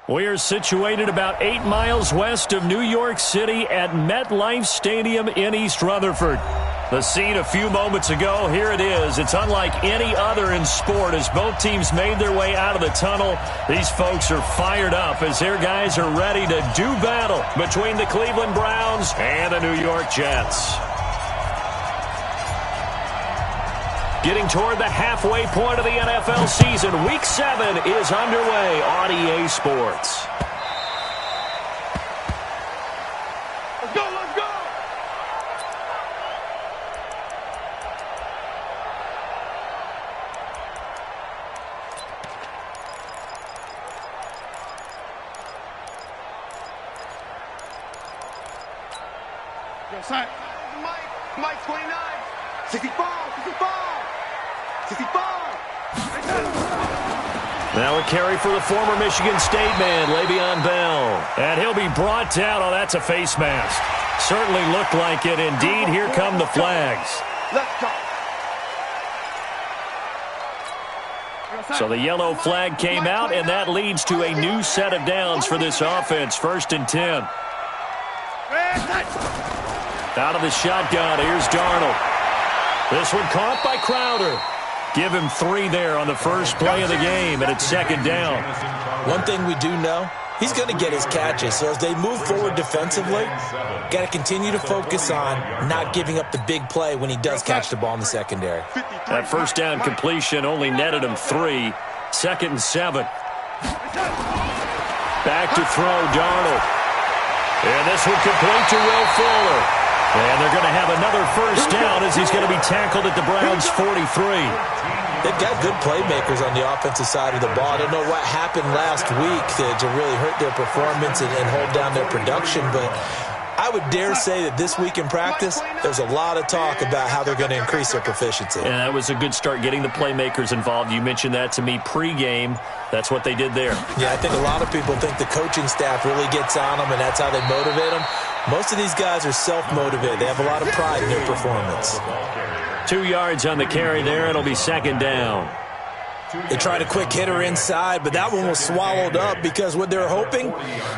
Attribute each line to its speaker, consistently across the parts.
Speaker 1: We're situated about 8 miles west of New York City at MetLife Stadium in East Rutherford. The scene a few moments ago, here it is. It's unlike any other in sport as both teams made their way out of the tunnel. These folks are fired up as their guys are ready to do battle between the Cleveland Browns and the New York Jets. Getting toward the halfway point of the NFL season, Week 7 is underway on EA Sports.
Speaker 2: Let's go, let's go! Yo, son. Mike 29. 65, 65. 65.
Speaker 1: Now a carry for the former Michigan State man, Le'Veon Bell. And he'll be brought down. Oh, that's a face mask. Certainly looked like it. Indeed, here come the flags.
Speaker 2: Let's go.
Speaker 1: So the yellow flag came out, and that leads to a new set of downs for this offense. 1st and 10. Out of the shotgun, here's Darnold. This one caught by Crowder. Give him 3 there on the first play of the game, and it's 2nd down.
Speaker 3: One thing we do know, he's going to get his catches. So as they move forward defensively, got to continue to focus on not giving up the big play when he does catch the ball in the secondary.
Speaker 1: That first down completion only netted him 3. 2nd and 7. Back to throw, Darnold. And this one complete to Will Fuller. And they're going to have another first down as he's going to be tackled at the Browns' 43.
Speaker 3: They've got good playmakers on the offensive side of the ball. I don't know what happened last week to really hurt their performance and hold down their production, but I would dare say that this week in practice, there's a lot of talk about how they're going to increase their proficiency.
Speaker 1: And that was a good start getting the playmakers involved. You mentioned that to me pregame. That's what they did there.
Speaker 3: Yeah, I think a lot of people think the coaching staff really gets on them, and that's how they motivate them. Most of these guys are self-motivated. They have a lot of pride in their performance.
Speaker 1: 2 yards on the carry there. It'll be 2nd down.
Speaker 3: They tried a quick hitter inside, but that one was swallowed up because what they're hoping,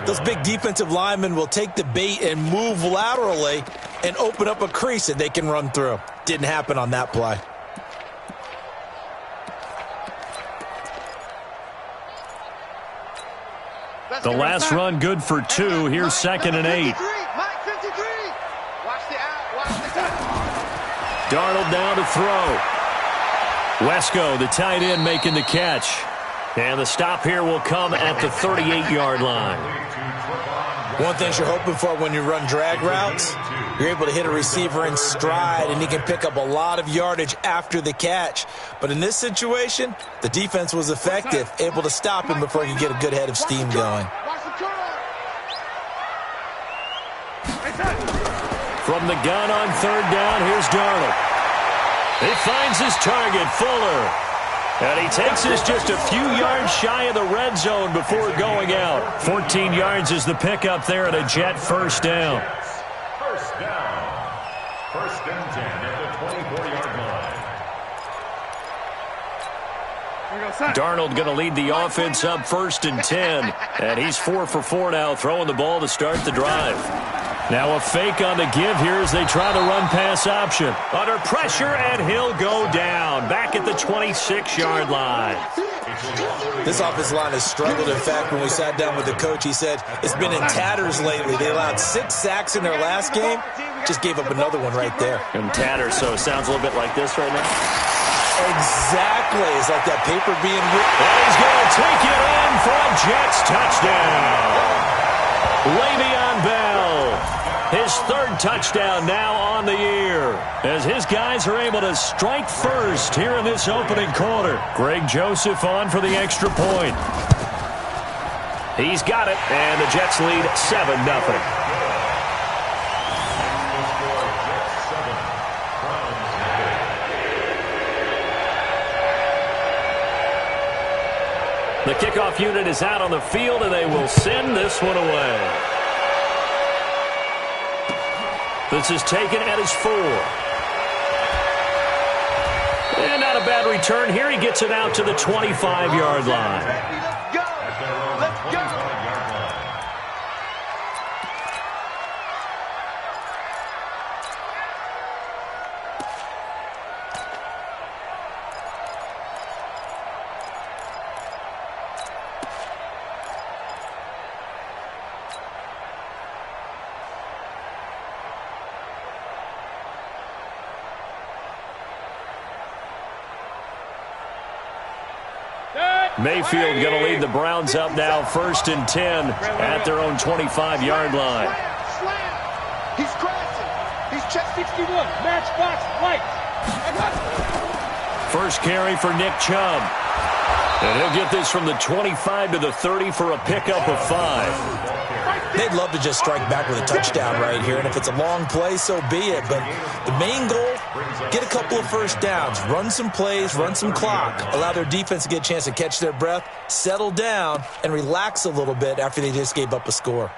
Speaker 3: those big defensive linemen will take the bait and move laterally and open up a crease that they can run through. Didn't happen on that play.
Speaker 1: The last run good for 2. Here's 2nd and 8. Darnold down to throw. Wesco, the tight end, making the catch. And the stop here will come at the 38-yard line.
Speaker 3: One thing you're hoping for when you run drag routes, you're able to hit a receiver in stride, and he can pick up a lot of yardage after the catch. But in this situation, the defense was effective, able to stop him before he could get a good head of steam going.
Speaker 1: From the gun on 3rd down, here's Darnold. He finds his target, Fuller. And he takes us just a few yards shy of the red zone before going out. 14 yards is the pickup there at a Jet first down.
Speaker 4: First down. 1st and 10 at the 24-yard line.
Speaker 1: Darnold going to lead the offense up 1st and 10. And he's 4 for 4 now, throwing the ball to start the drive. Now a fake on the give here as they try the run-pass option. Under pressure, and he'll go down. Back at the 26-yard line.
Speaker 3: This offensive line has struggled. In fact, when we sat down with the coach, he said it's been in tatters lately. They allowed 6 sacks in their last game. Just gave up another one right there.
Speaker 1: In tatters, so it sounds a little bit like this right now.
Speaker 3: Exactly. It's like that paper being ripped.
Speaker 1: And he's going to take it in for a Jets touchdown. Le'Veon Bell. His 3rd touchdown now on the year as his guys are able to strike first here in this opening quarter. Greg Joseph on for the extra point. He's got it, and the Jets lead 7-0. The kickoff unit is out on the field, and they will send this one away. This is taken at his 4. And not a bad return here. He gets it out to the 25-yard line.
Speaker 2: Let's go. Let's go.
Speaker 1: Mayfield going to lead the Browns up now, 1st and 10 at their own 25-yard line.
Speaker 2: Slam. He's crashing. He's check
Speaker 5: 61. Matchbox light.
Speaker 1: First carry for Nick Chubb. And he'll get this from the 25 to the 30 for a pickup of 5.
Speaker 3: They'd love to just strike back with a touchdown right here, and if it's a long play, so be it. But the main goal, get a couple of first downs, run some plays, run some clock, allow their defense to get a chance to catch their breath, settle down, and relax a little bit after they just gave up a score.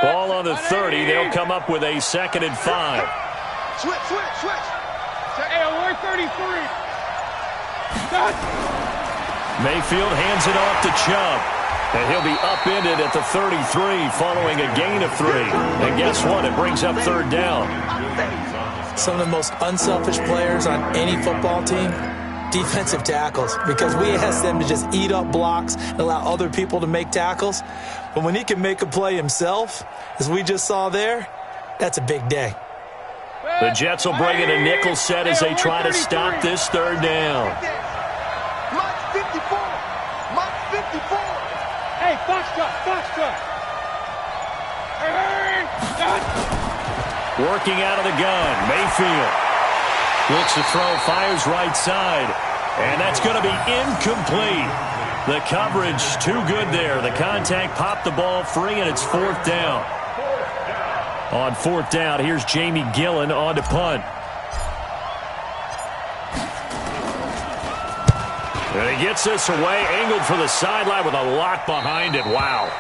Speaker 1: Ball on the 30. They'll come up with a 2nd and 5.
Speaker 2: Switch.
Speaker 5: Hey, alert 33.
Speaker 1: Mayfield hands it off to Chubb. And he'll be upended at the 33 following a gain of 3. And guess what? It brings up 3rd down.
Speaker 3: Some of the most unselfish players on any football team, defensive tackles, because we ask them to just eat up blocks and allow other people to make tackles. But when he can make a play himself, as we just saw there, that's a big day.
Speaker 1: The Jets will bring in a nickel set as they try to stop this 3rd down.
Speaker 2: Mike 54. Mike 54.
Speaker 5: Hey, Foxtrot.
Speaker 1: Working out of the gun, Mayfield. Looks to throw, fires right side. And that's going to be incomplete. The coverage too good there. The contact popped the ball free, and it's 4th down. On 4th down, here's Jamie Gillen on to punt. And he gets this away, angled for the sideline with a lock behind it. Wow.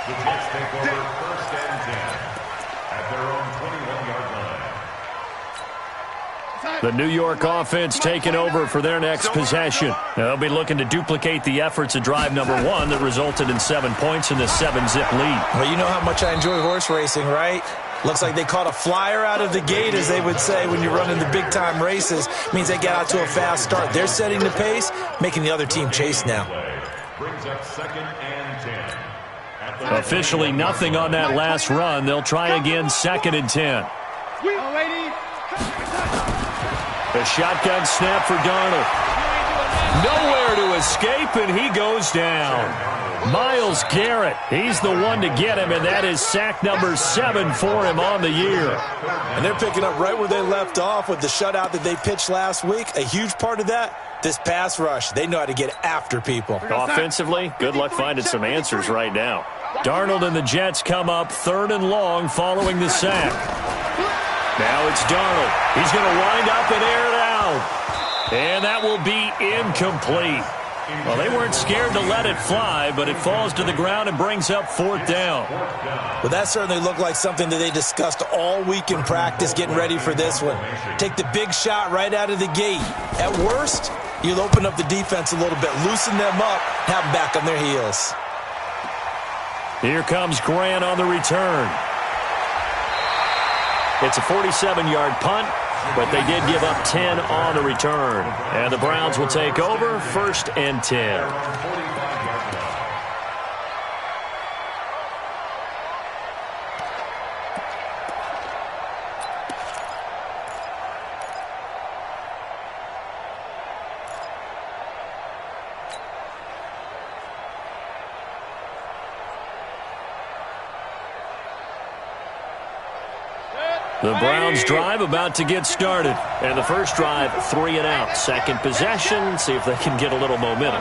Speaker 4: The Jets take over 1st and 10 at their own 21-yard line.
Speaker 1: The New York offense taking over for their next possession. They'll be looking to duplicate the efforts of drive number 1 that resulted in 7 points in the 7-zip lead.
Speaker 3: Well, you know how much I enjoy horse racing, right? Looks like they caught a flyer out of the gate, as they would say when you're running the big-time races. Means they get out to a fast start. They're setting the pace, making the other team chase now.
Speaker 4: Brings up 2nd and 10.
Speaker 1: Officially nothing on that last run. They'll try again, 2nd and 10. A shotgun snap for Darnold. Nowhere to escape, and he goes down. Myles Garrett, he's the one to get him, and that is sack number 7 for him on the year.
Speaker 3: And they're picking up right where they left off with the shutout that they pitched last week. A huge part of that, this pass rush. They know how to get after people.
Speaker 1: Offensively, good luck finding some answers right now. Darnold and the Jets come up 3rd and long following the sack. Now it's Darnold. He's going to wind up and air it out. And that will be incomplete. Well, they weren't scared to let it fly, but it falls to the ground and brings up 4th down.
Speaker 3: Well, that certainly looked like something that they discussed all week in practice, getting ready for this one. Take the big shot right out of the gate. At worst, you'll open up the defense a little bit, loosen them up, have them back on their heels.
Speaker 1: Here comes Grant on the return. It's a 47-yard punt, but they did give up 10 on the return. And the Browns will take over, 1st and 10. The Browns drive about to get started. And the first drive, 3 and out. Second possession, see if they can get a little momentum.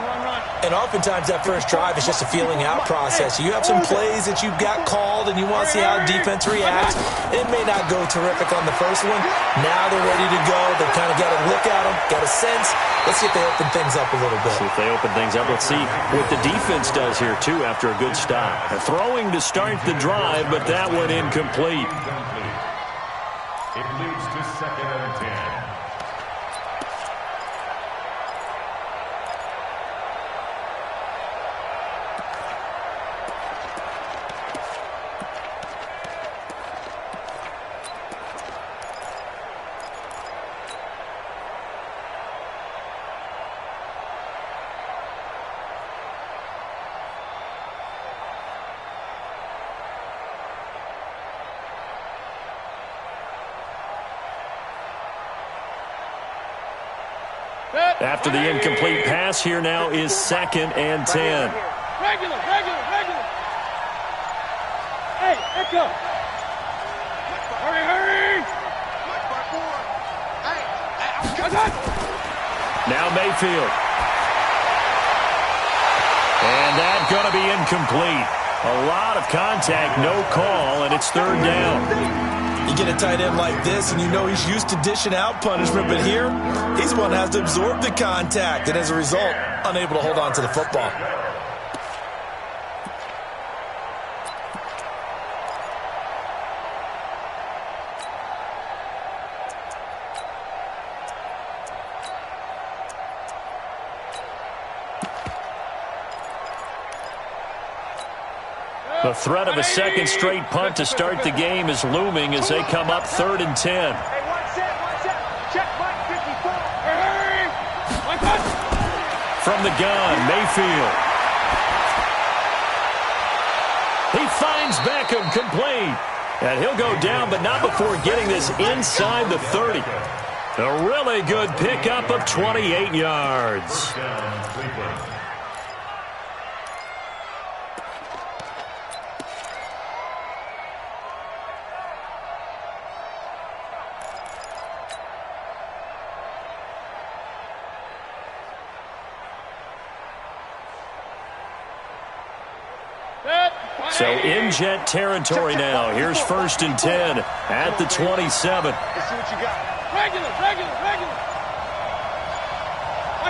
Speaker 3: And oftentimes that first drive is just a feeling out process. You have some plays that you've got called and you want to see how defense reacts. It may not go terrific on the first one. Now they're ready to go. They've kind of got a look at them, got a sense. Let's see if they open things up a little bit.
Speaker 1: See if they open things up. Let's see what the defense does here, too, after a good stop. Throwing to start the drive, but that one incomplete.
Speaker 4: It leads to 2nd and 10.
Speaker 1: After the incomplete pass, here now is 2nd and 10.
Speaker 5: Regular. Hey, echo. Hurry.
Speaker 1: Now Mayfield. And that's going to be incomplete. A lot of contact, no call, and it's 3rd down.
Speaker 3: You get a tight end like this, and you know he's used to dishing out punishment, but here, he's one that has to absorb the contact, and as a result, unable to hold on to the football.
Speaker 1: The threat of a second straight punt to start the game is looming as they come up 3rd and 10.
Speaker 5: Hey, one set. Check Mike 54. Hurry. One touch.
Speaker 1: From the gun, Mayfield. He finds Beckham complete. And he'll go down, but not before getting this inside the 30. A really good pickup of 28 yards. So in Jet territory now. Here's 1st and 10 at the 27.
Speaker 2: Let's see what you got.
Speaker 5: Regular.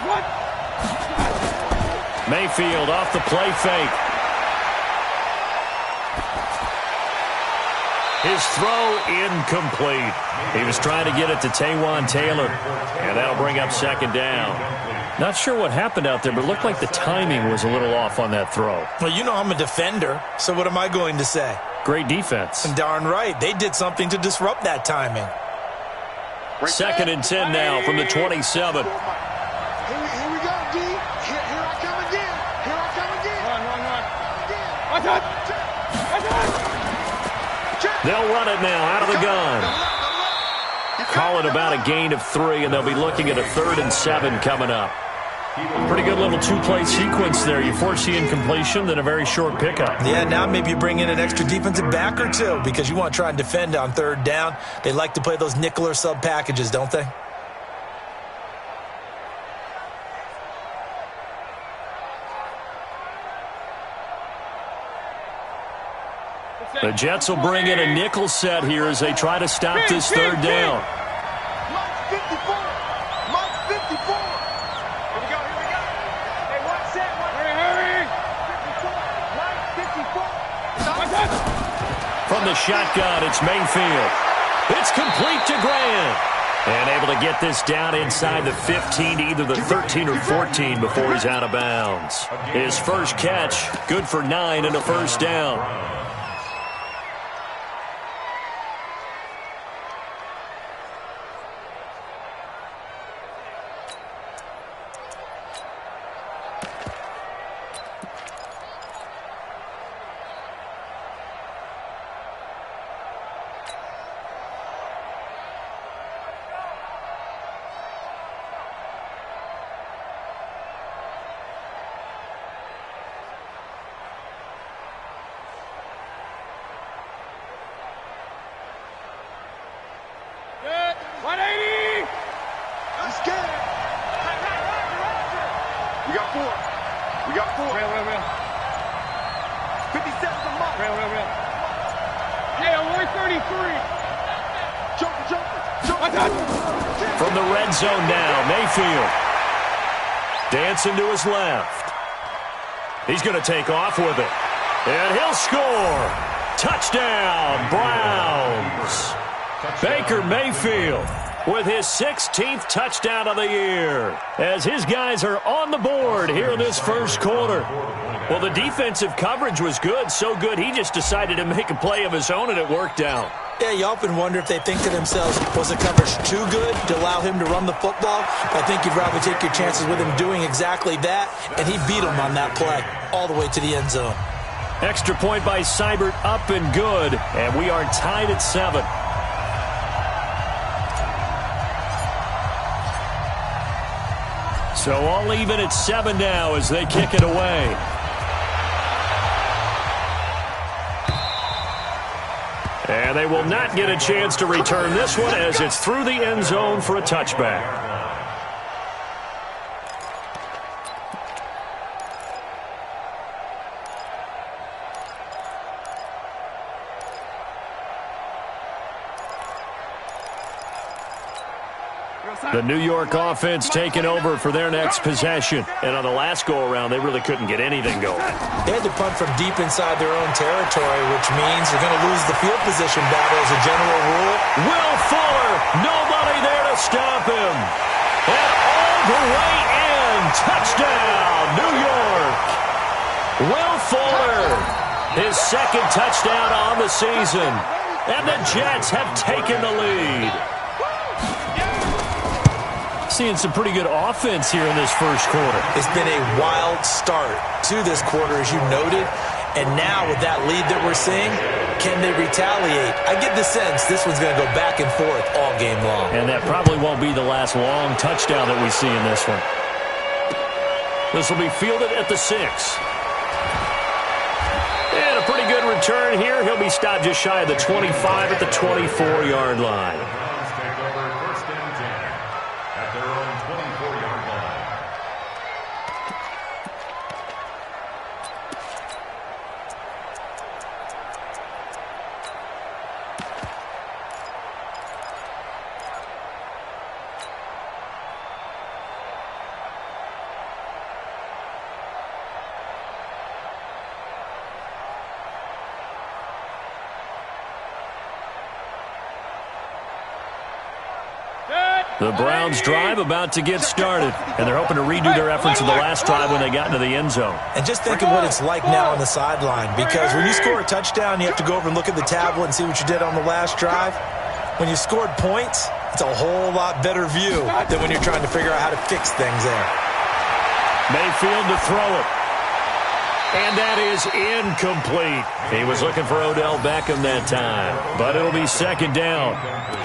Speaker 5: What?
Speaker 1: Mayfield off the play fake. His throw incomplete. He was trying to get it to Taywan Taylor, and that'll bring up 2nd down. Not sure what happened out there, but it looked like the timing was a little off on that throw.
Speaker 3: Well, you know I'm a defender, so what am I going to say?
Speaker 1: Great defense.
Speaker 3: And darn right, they did something to disrupt that timing.
Speaker 1: 2nd and 10 now from the 27.
Speaker 2: Here we go, D. Here I come again.
Speaker 5: One touch.
Speaker 1: They'll run it now out of the gun. Call it about a gain of 3, and they'll be looking at a 3rd and 7 coming up. Pretty good little two-play sequence there. You force the incompletion, then a very short pickup.
Speaker 3: Yeah, now maybe you bring in an extra defensive back or two because you want to try and defend on 3rd down. They like to play those nickel or sub packages, don't they?
Speaker 1: The Jets will bring in a nickel set here as they try to stop this 3rd down.
Speaker 2: Mike 54. Here we go. Hey, one set.
Speaker 5: Hurry.
Speaker 2: 54.
Speaker 5: One touch.
Speaker 1: From the shotgun, it's Mayfield. It's complete to Grant. And able to get this down inside the 15 to either the 13 or 14 before he's out of bounds. His first catch, good for 9 and a 1st down.
Speaker 2: We got 4.
Speaker 5: Real.
Speaker 2: 57's a month.
Speaker 5: Real. Hey, we're 33.
Speaker 2: Joker.
Speaker 1: From the red zone now, Mayfield. Dancing to his left. He's going to take off with it. And he'll score. Touchdown, Browns. Baker Mayfield with his 16th touchdown of the year as his guys are on the board here in this first quarter. Well, the defensive coverage was good, so good he just decided to make a play of his own, and it worked out.
Speaker 3: Yeah, you often wonder if they think to themselves, was the coverage too good to allow him to run the football? I think you'd rather take your chances with him doing exactly that, and he beat him on that play all the way to the end zone.
Speaker 1: Extra point by Seibert, up and good, and we are tied at 7. So all even at 7 now as they kick it away. And they will not get a chance to return this one as it's through the end zone for a touchback. The New York offense taking over for their next possession. And on the last go-around, they really couldn't get anything going.
Speaker 3: They had to punt from deep inside their own territory, which means they're going to lose the field position battle as a general rule.
Speaker 1: Will Fuller, nobody there to stop him. And all the way in, touchdown, New York. Will Fuller, his second touchdown on the season. And the Jets have taken the lead. Seeing some pretty good offense here in this first quarter.
Speaker 3: It's been a wild start to this quarter, as you noted. And now with that lead that we're seeing, can they retaliate? I get the sense this one's going to go back and forth all game long.
Speaker 1: And that probably won't be the last long touchdown that we see in this one. This will be fielded at the 6. And a pretty good return here. He'll be stopped just shy of the 25 at the 24-yard line. The Browns drive about to get started, and they're hoping to redo their efforts of the last drive when they got into the end zone.
Speaker 3: And just think of what it's like now on the sideline, because when you score a touchdown, you have to go over and look at the tablet and see what you did on the last drive. When you scored points, it's a whole lot better view than when you're trying to figure out how to fix things there.
Speaker 1: Mayfield to throw it. And that is incomplete. He was looking for Odell Beckham that time, but it'll be second down.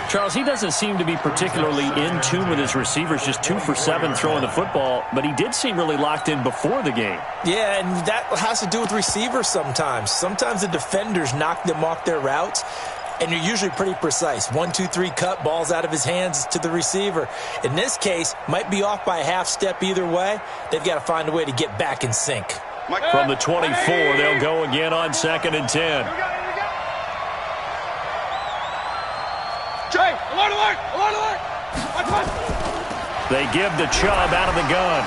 Speaker 1: Charles, he doesn't seem to be particularly in tune with his receivers, just 2 for 7 throwing the football, but he did seem really locked in before the game.
Speaker 3: Yeah, and that has to do with receivers sometimes. Sometimes the defenders knock them off their routes, and you're usually pretty precise. 1, 2, 3 cut, balls out of his hands to the receiver. In this case, might be off by a half step either way. They've got to find a way to get back in sync.
Speaker 1: From the 24, they'll go again on 2nd and 10.
Speaker 5: Trey, alert, alert, alert, alert. Watch.
Speaker 1: They give the Chubb out of the gun.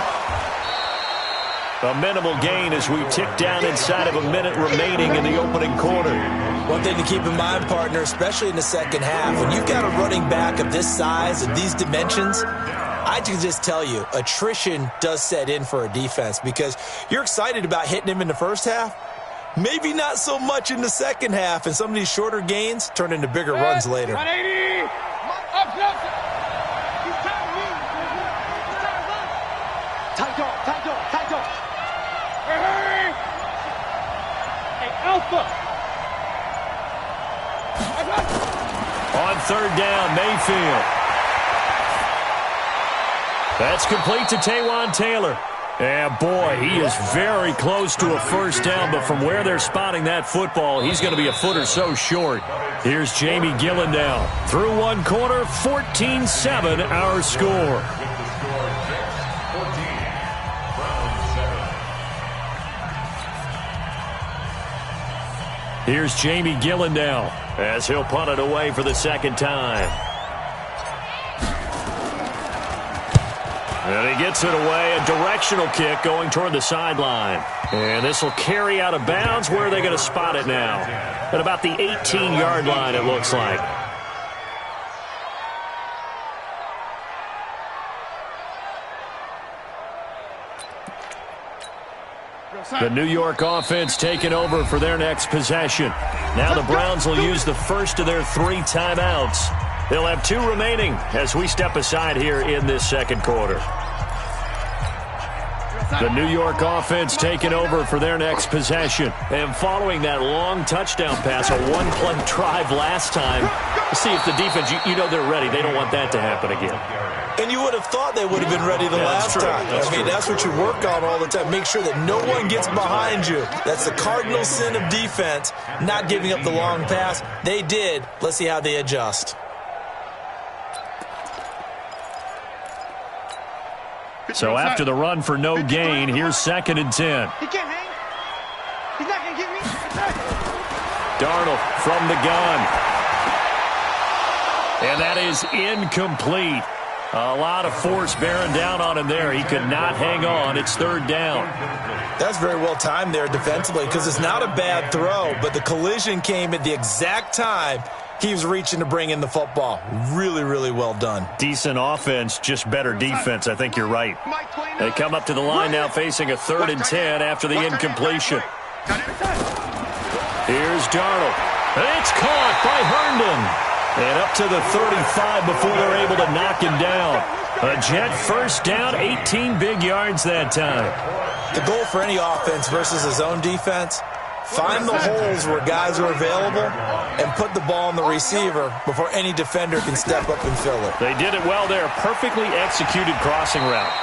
Speaker 1: A minimal gain as we tick down inside of a minute remaining in the opening quarter.
Speaker 3: One thing to keep in mind, partner, especially in the second half, when you've got a running back of this size and these dimensions, I can just tell you, attrition does set in for a defense because you're excited about hitting him in the first half. Maybe not so much in the second half, and some of these shorter gains turn into bigger runs later.
Speaker 5: 180. Up. He's trying to lead. He's trying to run. Tight dog. Hurry. Hey, Alpha.
Speaker 1: On 3rd down, Mayfield. That's complete to Taywan Taylor. And boy, he is very close to a first down, but from where they're spotting that football, he's going to be a foot or so short. Here's Jamie Gillen now. Through one quarter, 14-7 our score. Here's Jamie Gillen now as he'll punt it away for the second time. And he gets it away, a directional kick going toward the sideline. And this will carry out of bounds. Where are they going to spot it now? At about the 18-yard line, it looks like. The New York offense taking over for their next possession. Now the Browns will use the first of their 3 timeouts. They'll have 2 remaining as we step aside here in this second quarter. The New York offense taking over for their next possession. And following that long touchdown pass, a one-play drive last time, see if the defense, you know they're ready. They don't want that to happen again.
Speaker 3: And you would have thought they would have been ready the last time. That's what you work on all the time. Make sure that no one gets behind you. That's the cardinal sin of defense, not giving up the long pass. They did. Let's see how they adjust.
Speaker 1: So after the run for no gain, here's 2nd and 10.
Speaker 5: He can't hang. He's not going to get me.
Speaker 1: Darnold from the gun. And that is incomplete. A lot of force bearing down on him there. He could not hang on. It's 3rd down.
Speaker 3: That's very well timed there defensively because it's not a bad throw, but the collision came at the exact time he was reaching to bring in the football. Really, really well done.
Speaker 1: Decent offense, just better defense. I think you're right. They come up to the line now facing a 3rd and 10 after the incompletion. Here's Darnold. It's caught by Herndon. And up to the 35 before they're able to knock him down. A Jet first down, 18 big yards that time.
Speaker 3: The goal for any offense versus his own defense, find the holes where guys are available and put the ball on the receiver before any defender can step up and fill it.
Speaker 1: They did it well there. Perfectly executed crossing route.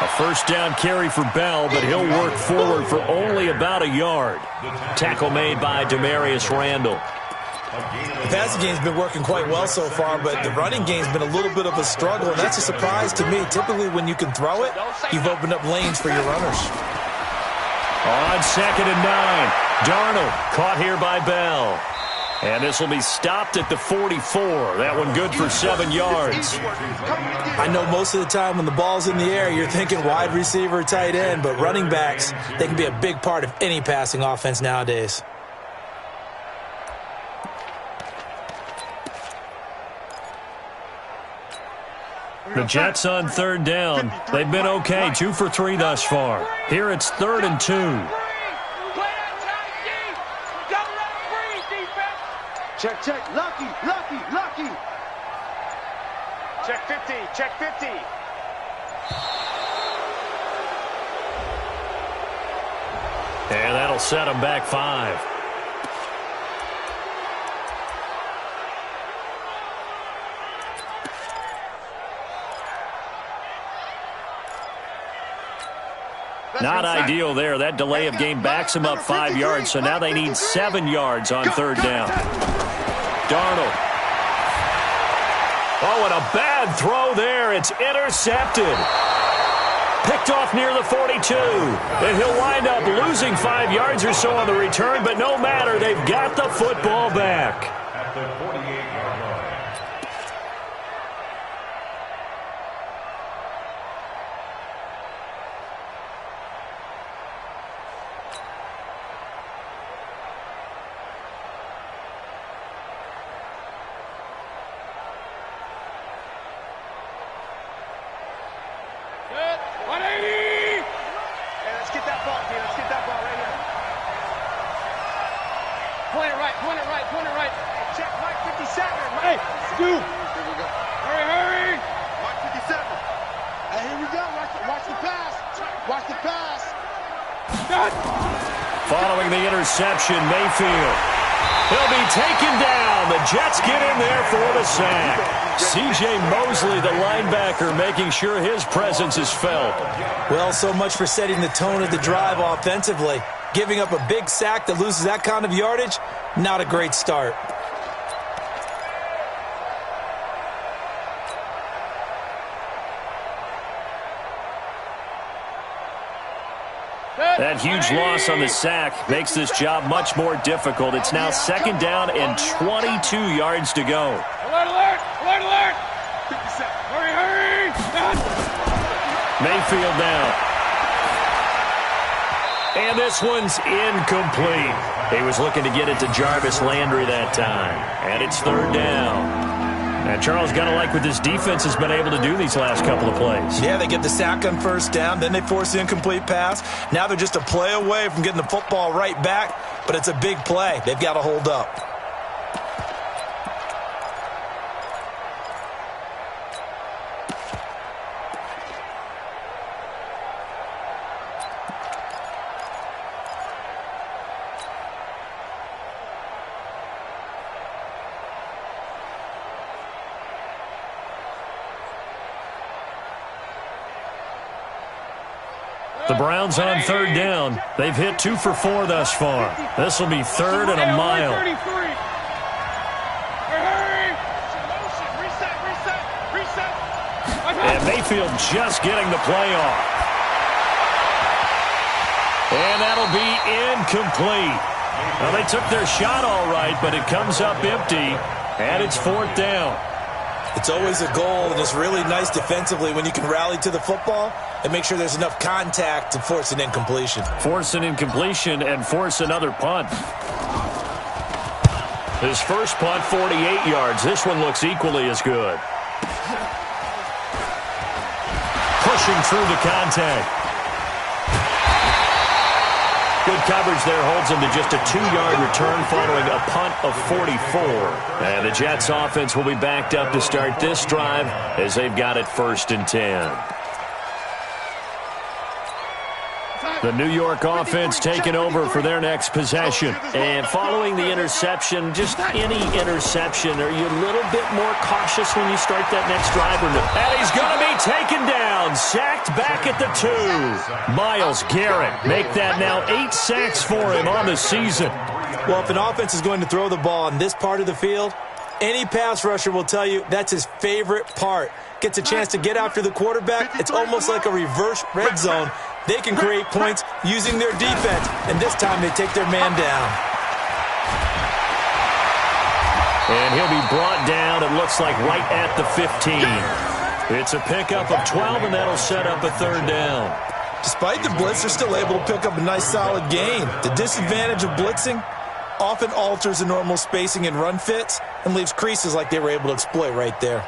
Speaker 1: A first down carry for Bell, but he'll work forward for only about a yard. Tackle made by Demarius Randall.
Speaker 3: The passing game's been working quite well so far, but the running game's been a little bit of a struggle, and that's a surprise to me. Typically, when you can throw it, you've opened up lanes for your runners.
Speaker 1: On 2nd and 9, Darnold caught here by Bell. And this will be stopped at the 44. That one good for 7 yards.
Speaker 3: I know most of the time when the ball's in the air, you're thinking wide receiver, tight end, but running backs, they can be a big part of any passing offense nowadays.
Speaker 1: The Jets on 3rd down. They've been okay, 2 for 3 thus far. Here it's 3rd and 2.
Speaker 5: Check, check. Lucky. Check 50. Check 50.
Speaker 1: And that'll set them back 5. Not ideal there. That delay of game backs them up 5 yards, so now they need 7 yards on 3rd down. Darnold. Oh, and a bad throw there. It's intercepted. Picked off near the 42. And he'll wind up losing 5 yards or so on the return, but no matter. They've got the football back.
Speaker 4: At the 48-yard line.
Speaker 1: Following the interception, Mayfield. He'll be taken down. The Jets get in there for the sack. C.J. Mosley, the linebacker, making sure his presence is felt.
Speaker 3: Well, so much for setting the tone of the drive offensively. Giving up a big sack that loses that kind of yardage, not a great start.
Speaker 1: That huge loss on the sack makes this job much more difficult. It's now 2nd down and 22 yards to go.
Speaker 5: Alert, alert, alert, alert. Hurry, hurry.
Speaker 1: Mayfield now. And this one's incomplete. He was looking to get it to Jarvis Landry that time. And it's 3rd down. And Charles, got to like what this defense has been able to do these last couple of plays.
Speaker 3: Yeah, they get the sack on 1st down, then they force the incomplete pass. Now they're just a play away from getting the football right back, but it's a big play. They've got to hold up.
Speaker 1: The Browns on third down. They've hit 2 for 4 thus far. This will be third and a mile. And Mayfield just getting the play off. And that'll be incomplete. Well, they took their shot all right, but it comes up empty, and it's fourth down.
Speaker 3: It's always a goal, and it's really nice defensively when you can rally to the football and make sure there's enough contact to force an incompletion.
Speaker 1: Force an incompletion and force another punt. His first punt, 48 yards. This one looks equally as good. Pushing through the contact. Good coverage there holds him to just a 2-yard return following a punt of 44. And the Jets offense will be backed up to start this drive as they've got it 1st and 10. The New York offense taking over for their next possession. And following the interception, just any interception, are you a little bit more cautious when you start that next drive or no? And he's going to be taken down, sacked back at the 2. Myles Garrett make that now 8 sacks for him on the season.
Speaker 3: Well, if an offense is going to throw the ball in this part of the field, any pass rusher will tell you that's his favorite part. Gets a chance to get after the quarterback. It's almost like a reverse red zone. They can create points using their defense, and this time they take their man down.
Speaker 1: And he'll be brought down, it looks like, right at the 15. It's a pickup of 12, and that'll set up a 3rd down.
Speaker 3: Despite the blitz, they're still able to pick up a nice, solid gain. The disadvantage of blitzing often alters the normal spacing and run fits and leaves creases like they were able to exploit right there.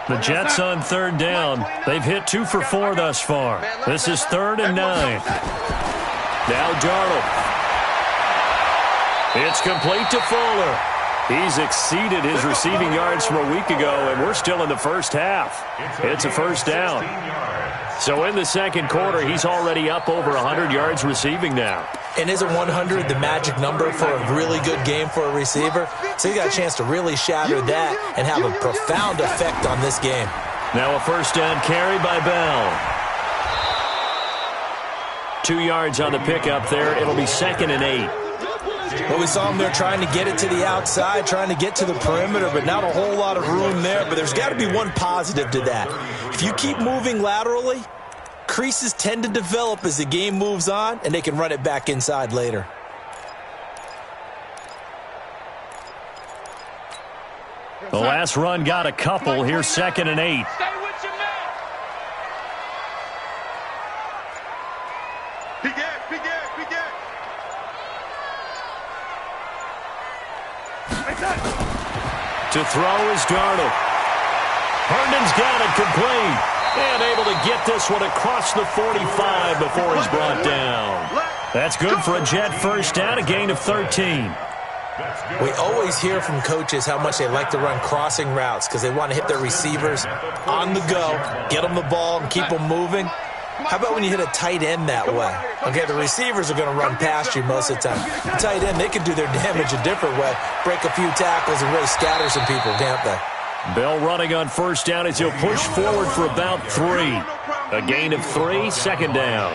Speaker 1: The Jets on 3rd down. They've hit 2 for 4 thus far. This is 3rd and 9. Now Darnold. It's complete to Fuller. He's exceeded his receiving yards from a week ago, and we're still in the first half. It's a 1st down. So in the 2nd quarter, he's already up over 100 yards receiving now.
Speaker 3: And isn't 100 the magic number for a really good game for a receiver? So he got a chance to really shatter that and have a profound effect on this game.
Speaker 1: Now a 1st down carry by Bell. 2 yards on the pickup there. It'll be 2nd and 8.
Speaker 3: Well, we saw him there trying to get it to the outside, trying to get to the perimeter, but not a whole lot of room there. But there's got to be one positive to that. If you keep moving laterally, creases tend to develop as the game moves on, and they can run it back inside later.
Speaker 1: The last run got a couple. Here's 2nd and 8. To throw is Darnold. Herndon's got it complete. And able to get this one across the 45 before he's brought down. That's good for a Jet 1st down, a gain of 13.
Speaker 3: We always hear from coaches how much they like to run crossing routes because they want to hit their receivers on the go, get them the ball, and keep them moving. How about when you hit a tight end that way? Okay, the receivers are going to run past you most of the time. The tight end, they can do their damage a different way, break a few tackles and really scatter some people, can't they?
Speaker 1: Bell running on 1st down as he'll push forward for about 3. A gain of 3, 2nd down.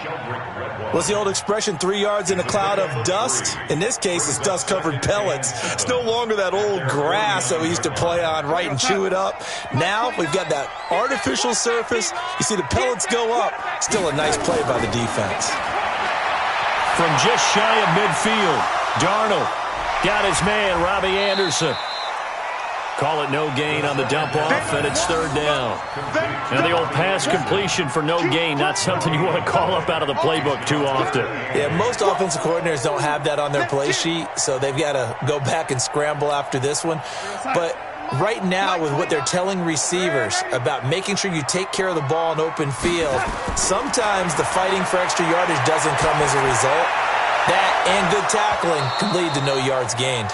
Speaker 3: What's the old expression, 3 yards in a cloud of dust? In this case, it's dust-covered pellets. It's no longer that old grass that we used to play on, right, and chew it up. Now we've got that artificial surface. You see the pellets go up. Still a nice play by the defense.
Speaker 1: From just shy of midfield, Darnold got his man, Robbie Anderson. Call it no gain on the dump-off, and it's 3rd down. And the old pass completion for no gain, not something you want to call up out of the playbook too often.
Speaker 3: Yeah, most offensive coordinators don't have that on their play sheet, so they've got to go back and scramble after this one. But right now, with what they're telling receivers about making sure you take care of the ball in open field, sometimes the fighting for extra yardage doesn't come as a result. That and good tackling can lead to no yards gained.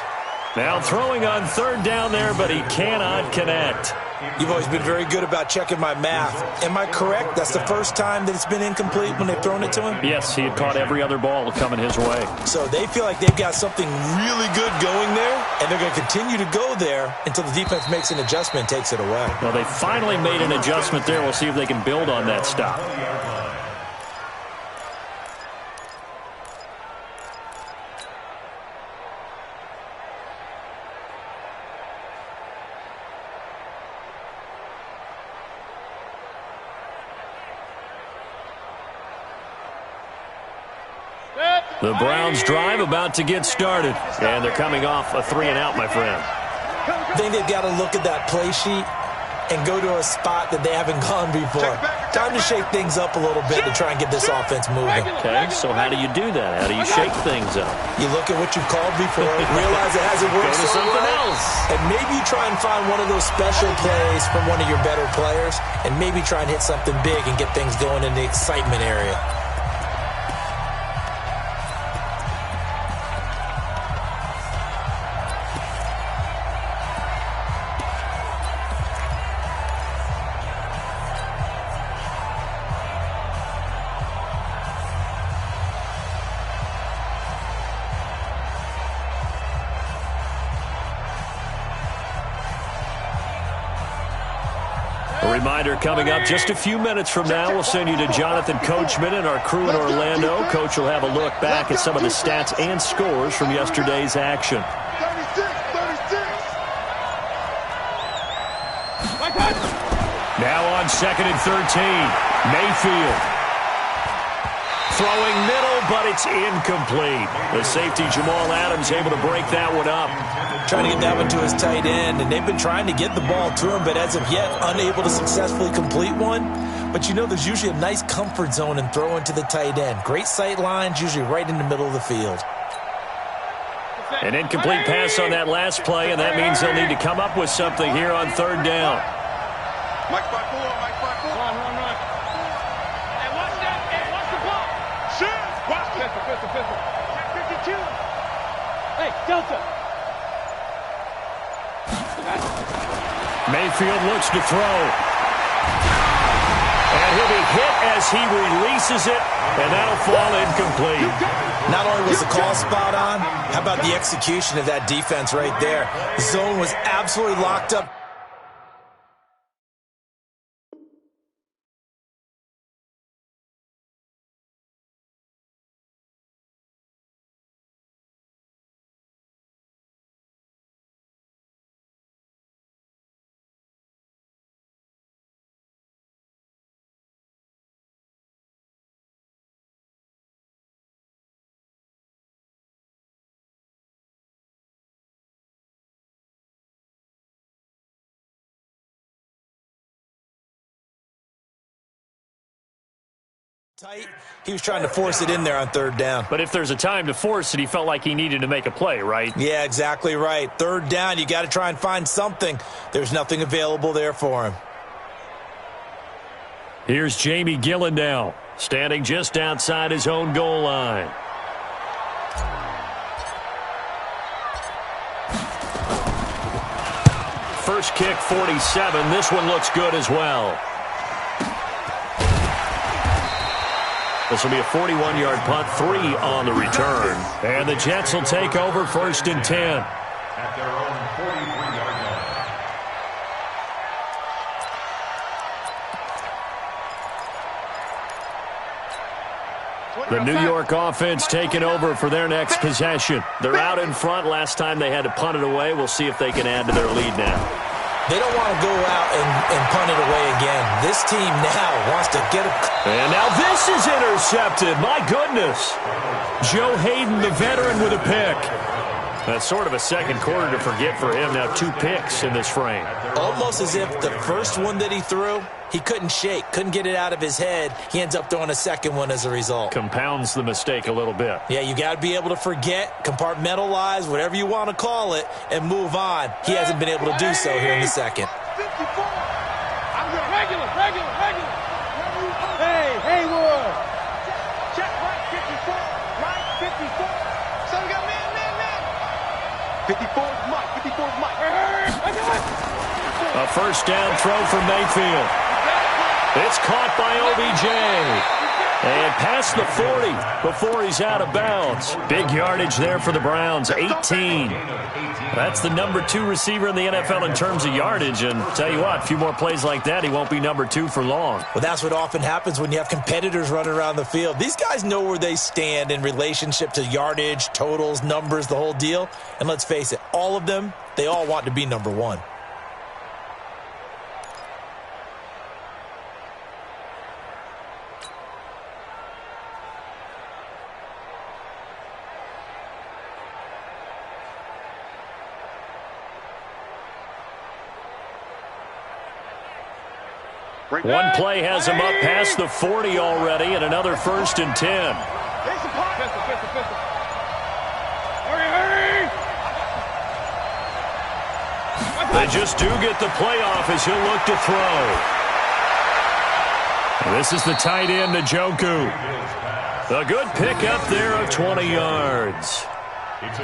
Speaker 1: Now throwing on 3rd down there, but he cannot connect.
Speaker 3: You've always been very good about checking my math. Am I correct? That's the first time that it's been incomplete when they've thrown it to him?
Speaker 1: Yes, he had caught every other ball coming his way.
Speaker 3: So they feel like they've got something really good going there, and they're going to continue to go there until the defense makes an adjustment and takes it away.
Speaker 1: Well, they finally made an adjustment there. We'll see if they can build on that stop. The Browns drive about to get started. And they're coming off a 3-and-out, my friend.
Speaker 3: I think they've got to look at that play sheet and go to a spot that they haven't gone before. Time to shake things up a little bit to try and get this offense moving.
Speaker 1: Okay, so how do you do that? How do you shake things up?
Speaker 3: You look at what you've called before, realize it hasn't worked
Speaker 1: Go to
Speaker 3: so
Speaker 1: something
Speaker 3: well,
Speaker 1: else.
Speaker 3: and maybe you try and find one of those special plays from one of your better players, and maybe try and hit something big and get things going in the excitement area.
Speaker 1: A reminder coming up just a few minutes from now, we'll send you to Jonathan Coachman and our crew in Orlando. Coach will have a look back at some of the stats and scores from yesterday's action.
Speaker 2: 36.
Speaker 1: Now on 2nd and 13, Mayfield. Throwing middle, but it's incomplete. The safety, Jamal Adams, able to break that one up.
Speaker 3: Trying to get that one to his tight end, and they've been trying to get the ball to him, but as of yet, unable to successfully complete one. But you know there's usually a nice comfort zone in throwing to the tight end. Great sight lines, usually right in the middle of the field.
Speaker 1: An incomplete pass on that last play, and that means they'll need to come up with something here on 3rd down.
Speaker 2: Mike 5-4, Mike 5-4.
Speaker 5: Run. Hey, watch that. Hey, watch the ball.
Speaker 2: Shit, watch it.
Speaker 5: Pistol. Check 52. Hey, Delta.
Speaker 1: Mayfield looks to throw. And he'll be hit as he releases it, and that'll fall incomplete.
Speaker 3: Not only was the call spot on, how about the execution of that defense right there? The zone was absolutely locked up. Tight. He was trying to force it in there on 3rd down.
Speaker 1: But if there's a time to force it, he felt like he needed to make a play, right?
Speaker 3: Yeah, exactly right. 3rd down, you got to try and find something. There's nothing available there for him.
Speaker 1: Here's Jamie Gillen now, standing just outside his own goal line. First kick, 47. This one looks good as well. This will be a 41-yard punt, 3 on the return. And the Jets will take over 1st and 10.
Speaker 4: At their own 43-yard line.
Speaker 1: The New York offense taking over for their next possession. They're out in front. Last time they had to punt it away. We'll see if they can add to their lead now.
Speaker 3: They don't want to go out and punt it away again. This team now wants to get it.
Speaker 1: And now this is intercepted. My goodness. Joe Hayden, the veteran, with a pick. That's sort of a second quarter to forget for him. Now 2 picks in this frame.
Speaker 3: Almost as if the first one that he threw, he couldn't shake, couldn't get it out of his head. He ends up throwing a second one as a result.
Speaker 1: Compounds the mistake a little bit.
Speaker 3: Yeah, you got to be able to forget, compartmentalize, whatever you want to call it, and move on. He hasn't been able to do so here in the second.
Speaker 2: 54.
Speaker 5: Regular. Hey, Haywood.
Speaker 2: Check right 54. Right 54. So we got man. 54 is Mike. 54 is Mike.
Speaker 1: A first down throw for Mayfield. It's caught by OBJ. And past the 40 before he's out of bounds. Big yardage there for the Browns, 18. That's the number 2 receiver in the NFL in terms of yardage. And tell you what, a few more plays like that, he won't be number 2 for long.
Speaker 3: Well, that's what often happens when you have competitors running around the field. These guys know where they stand in relationship to yardage, totals, numbers, the whole deal. And let's face it, all of them, they all want to be number 1.
Speaker 1: One play has him up past the 40 already, and another 1st and 10. They just do get the playoff as he'll look to throw. This is the tight end, Njoku. A good pickup there of 20 yards.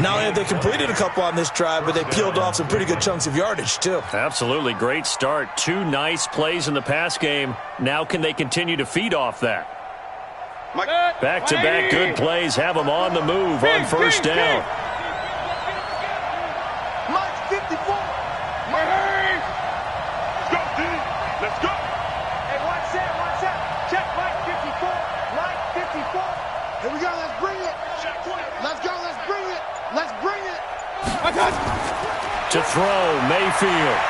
Speaker 3: Not only have they completed a couple on this drive, but they peeled off some pretty good chunks of yardage, too.
Speaker 1: Absolutely great start. 2 nice plays in the pass game. Now can they continue to feed off that? Back-to-back good plays have them on the move on 1st down.
Speaker 2: Mike's 54. Let's go. Hey, watch that. Check Mike 54. Mike 54. Here we go. Let's bring it. Let's go. Let's bring it. Let's bring it.
Speaker 1: To throw, Mayfield.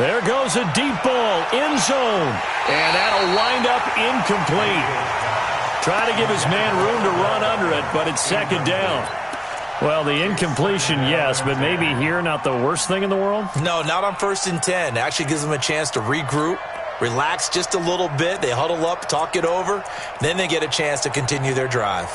Speaker 1: There goes a deep ball, end zone. And that'll wind up incomplete. Try to give his man room to run under it, but it's 2nd down. Well, the incompletion, yes, but maybe here not the worst thing in the world?
Speaker 3: No, not on 1st and 10. It actually gives them a chance to regroup, relax just a little bit. They huddle up, talk it over. Then they get a chance to continue their drive.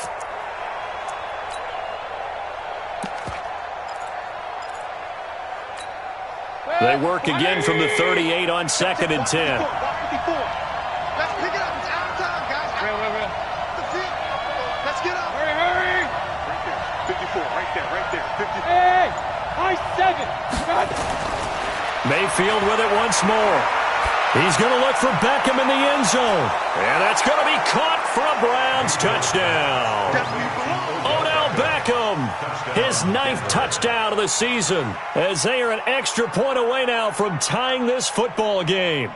Speaker 1: They work again from the 38 on 2nd and 10.
Speaker 2: Let's pick it up. It's our time, guys. Let's get up. Hurry. Right there. 54. Right there. 54.
Speaker 5: Hey, high 7.
Speaker 1: Mayfield with it once more. He's going to look for Beckham in the end zone. And that's going to be caught for a Browns touchdown. Odell Beckham, his 9th touchdown of the season, as they are an extra point away now from tying this football game.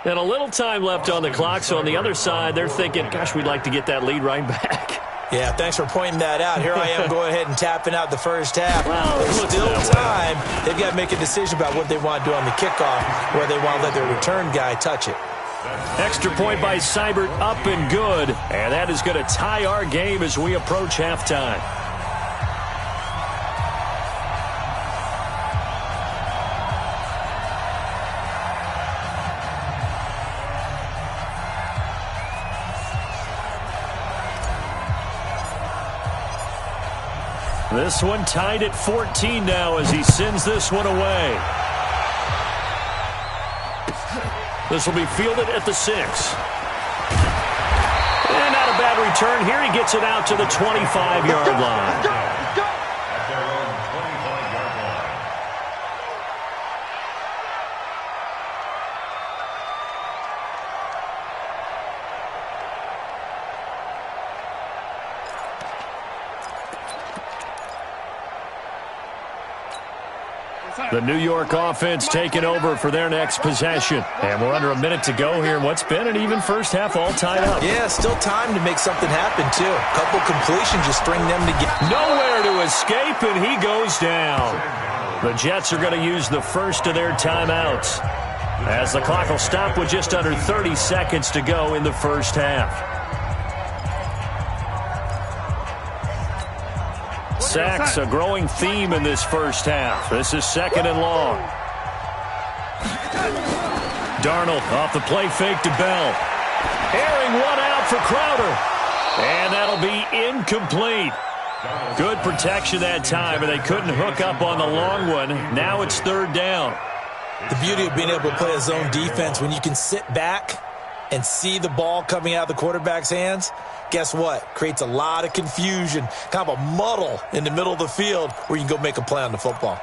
Speaker 1: And a little time left on the clock, so on the other side, they're thinking, gosh, we'd like to get that lead right back.
Speaker 3: Yeah, thanks for pointing that out. Here I am going ahead and tapping out the 1st half.
Speaker 1: Well,
Speaker 3: There's still time. They've got to make a decision about what they want to do on the kickoff, where they want to let their return guy touch it.
Speaker 1: Extra point by Seibert, up and good. And that is going to tie our game as we approach halftime. This one tied at 14 now as he sends this one away. This will be fielded at the 6. And not a bad return here. He gets it out to the 25-yard line.
Speaker 4: At their own 25-yard line.
Speaker 1: The New York offense taking over for their next possession. And we're under a minute to go here. What's been an even first half all tied up.
Speaker 3: Yeah, still time to make something happen, too. A couple completions, just string them together.
Speaker 1: Nowhere to escape, and he goes down. The Jets are going to use the first of their timeouts, as the clock will stop with just under 30 seconds to go in the first half. Sacks, a growing theme in this first half. This is 2nd and long. Darnold off the play fake to Bell. Airing one out for Crowder. And that'll be incomplete. Good protection that time, and they couldn't hook up on the long one. Now it's 3rd down.
Speaker 3: The beauty of being able to play a zone defense, when you can sit back and see the ball coming out of the quarterback's hands, guess what? Creates a lot of confusion, kind of a muddle in the middle of the field where you can go make a play on the football.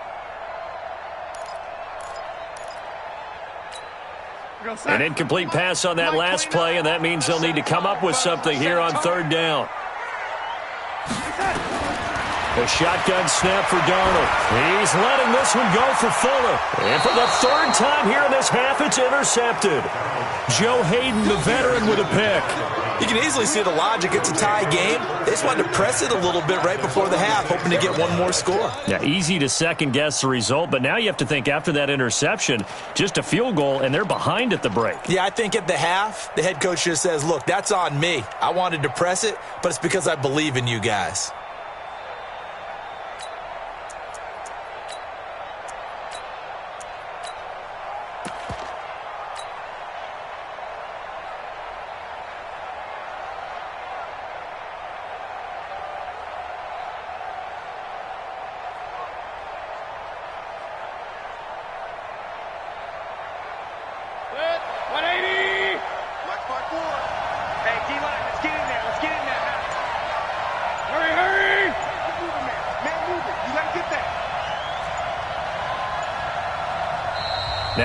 Speaker 1: An incomplete pass on that last play, and that means they'll need to come up with something here on 3rd down. A shotgun snap for Darnold. He's letting this one go for Fuller. And for the 3rd time here in this half, it's intercepted. Joe Hayden, the veteran, with a pick.
Speaker 3: You can easily see the logic. It's a tie game. They just wanted to press it a little bit right before the half, hoping to get one more score.
Speaker 1: Yeah, easy to second-guess the result, but now you have to think after that interception, just a field goal, and they're behind at the break.
Speaker 3: Yeah, I think at the half, the head coach just says, look, that's on me. I wanted to press it, but it's because I believe in you guys.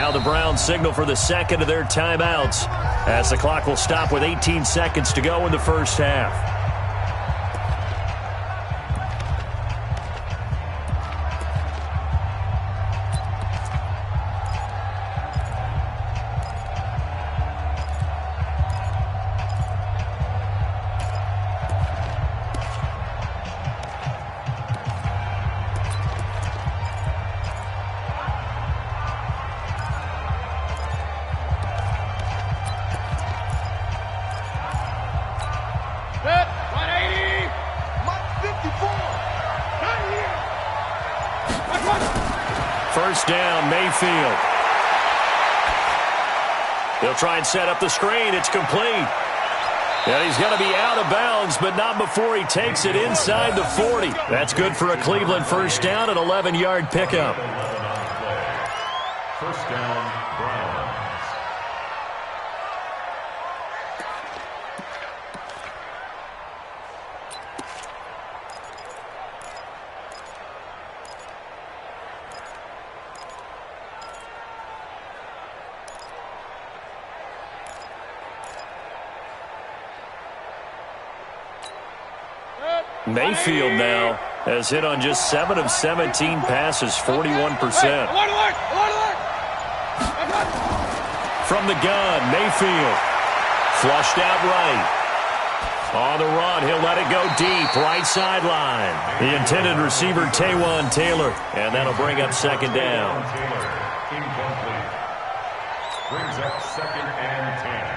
Speaker 1: Now the Browns signal for the second of their timeouts as the clock will stop with 18 seconds to go in the first half. First down, Mayfield. He'll try and set up the screen. It's complete. And he's going to be out of bounds, but not before he takes it inside the 40. That's good for a Cleveland first down, an 11-yard pickup.
Speaker 4: First down, Browns.
Speaker 1: Mayfield now has hit on just 7 of 17 passes, 41%. From the gun, Mayfield. Flushed out right. On the run, he'll let it go deep, right sideline. The intended receiver, Taywan Taylor, and that'll bring up second down.
Speaker 4: Taylor, incomplete. Brings up second and 10.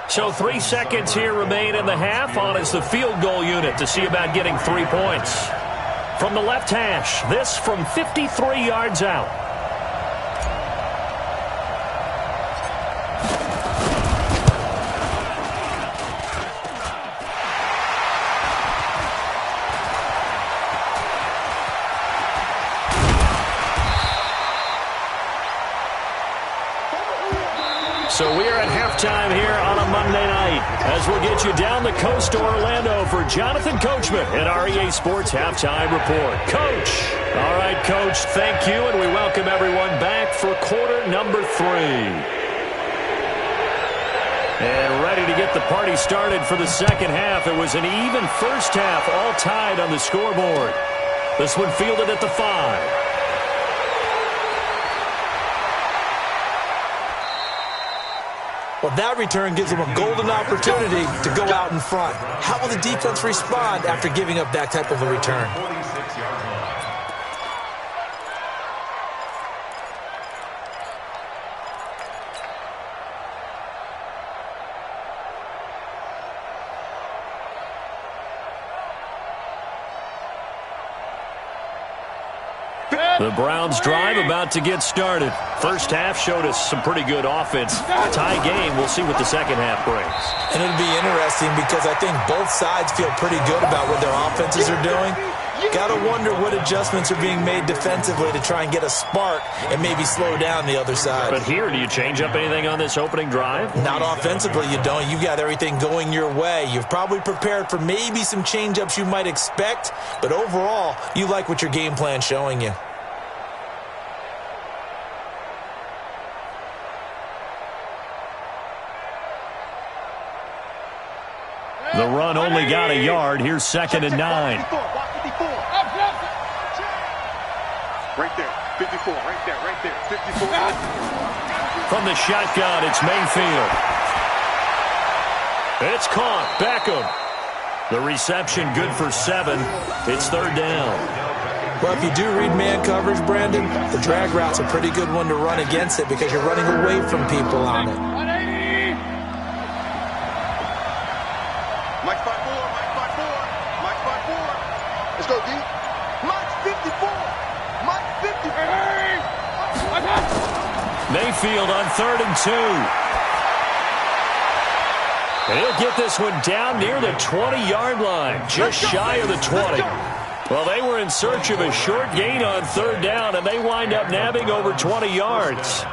Speaker 1: So 3 seconds here remain in the half. On is the field goal unit to see about getting 3 points. From the left hash, this from 53 yards out. So we are at halftime here on a Monday night as we'll get you down the coast to Orlando for Jonathan Coachman at our EA Sports Halftime Report. Coach. All right, Coach, thank you, and we welcome everyone back for quarter number 3. And ready to get the party started for the second half. It was an even first half, all tied on the scoreboard. This one fielded at the 5.
Speaker 3: Well, that return gives them a golden opportunity to go out in front. How will the defense respond after giving up that type of a return?
Speaker 4: 46-yard line.
Speaker 1: The Browns drive about to get started. First half showed us some pretty good offense. Tie game. We'll see what the second half brings.
Speaker 3: And it'll be interesting because I think both sides feel pretty good about what their offenses are doing. Got to wonder what adjustments are being made defensively to try and get a spark and maybe slow down the other side.
Speaker 1: But here, do you change up anything on this opening drive?
Speaker 3: Not offensively, you don't. You've got everything going your way. You've probably prepared for maybe some change-ups you might expect, but overall, you like what your game plan's showing you.
Speaker 1: The run only got a yard. Here's second and 9.
Speaker 2: Right there, 54, right there, 54.
Speaker 1: From the shotgun, it's Mayfield. It's caught. Beckham. The reception good for 7. It's third down.
Speaker 3: Well, if you do read man coverage, Brandon, the drag route's a pretty good one to run against it because you're running away from people on it.
Speaker 2: Mike 5-4, Mike 5-4, Mike 5-4. Let's go deep. Mike 54, Mike 54.
Speaker 1: Mayfield on 3rd and 2. And he'll get this one down near the 20-yard line, just shy of the 20. Well, they were in search of a short gain on 3rd down, and they wind up nabbing over 20 yards.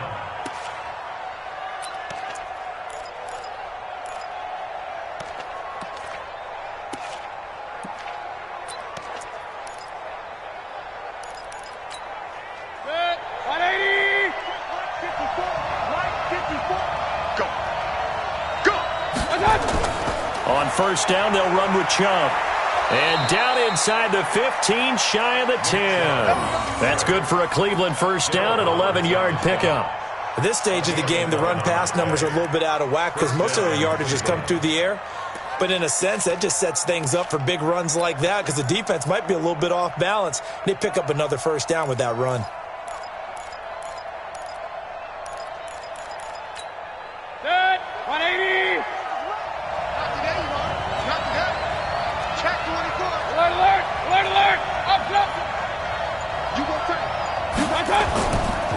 Speaker 1: On first down, they'll run with Chubb. And down inside the 15, shy of the 10. That's good for a Cleveland first down, an 11-yard pickup.
Speaker 3: At this stage of the game, the run-pass numbers are a little bit out of whack because most of the yardage has come through the air. But in a sense, that just sets things up for big runs like that because the defense might be a little bit off balance. They pick up another first down with that run.
Speaker 5: Set, 180.
Speaker 2: Not today, you are. Not today. Check 24.
Speaker 5: Alert, alert, alert, alert. Up, up.
Speaker 2: You go turn. You go turn.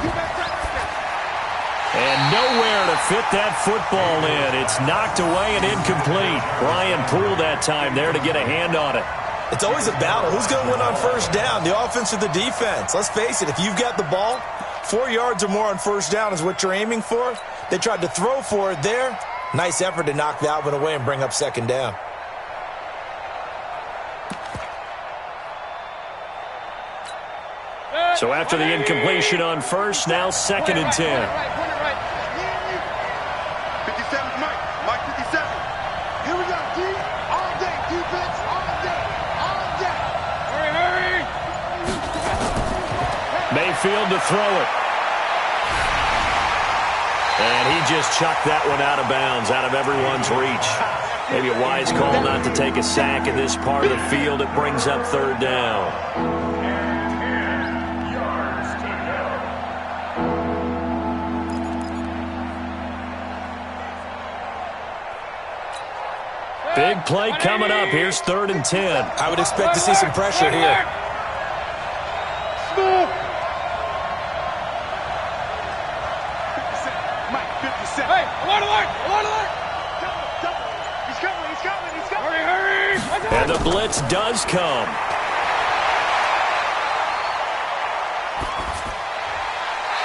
Speaker 2: You better turn right there.
Speaker 1: And nowhere to fit that football in. It's knocked away and incomplete. Brian Poole that time there to get a hand on it.
Speaker 3: It's always a battle. Who's going to win on first down, the offense or the defense? Let's face it, if you've got the ball, 4 yards or more on first down is what you're aiming for. They tried to throw for it there. Nice effort to knock that one away and bring up second down.
Speaker 1: So after the incompletion on first, now second and 10.
Speaker 2: 57's Mike. Mike 57. Here we go, D. All day. Defense all day. All day.
Speaker 5: Hurry, hurry.
Speaker 1: Mayfield to throw it. And he just chucked that one out of bounds, out of everyone's reach. Maybe a wise call not to take a sack in this part of the field. It brings up third down. Big play coming up. Here's third and 10.
Speaker 3: I would expect to see some pressure here.
Speaker 2: Mike 57.
Speaker 5: Hey, alert, alert, alert, alert.
Speaker 2: Double. He's coming. He's coming. He's coming.
Speaker 5: Hurry, hurry.
Speaker 1: And the blitz does come.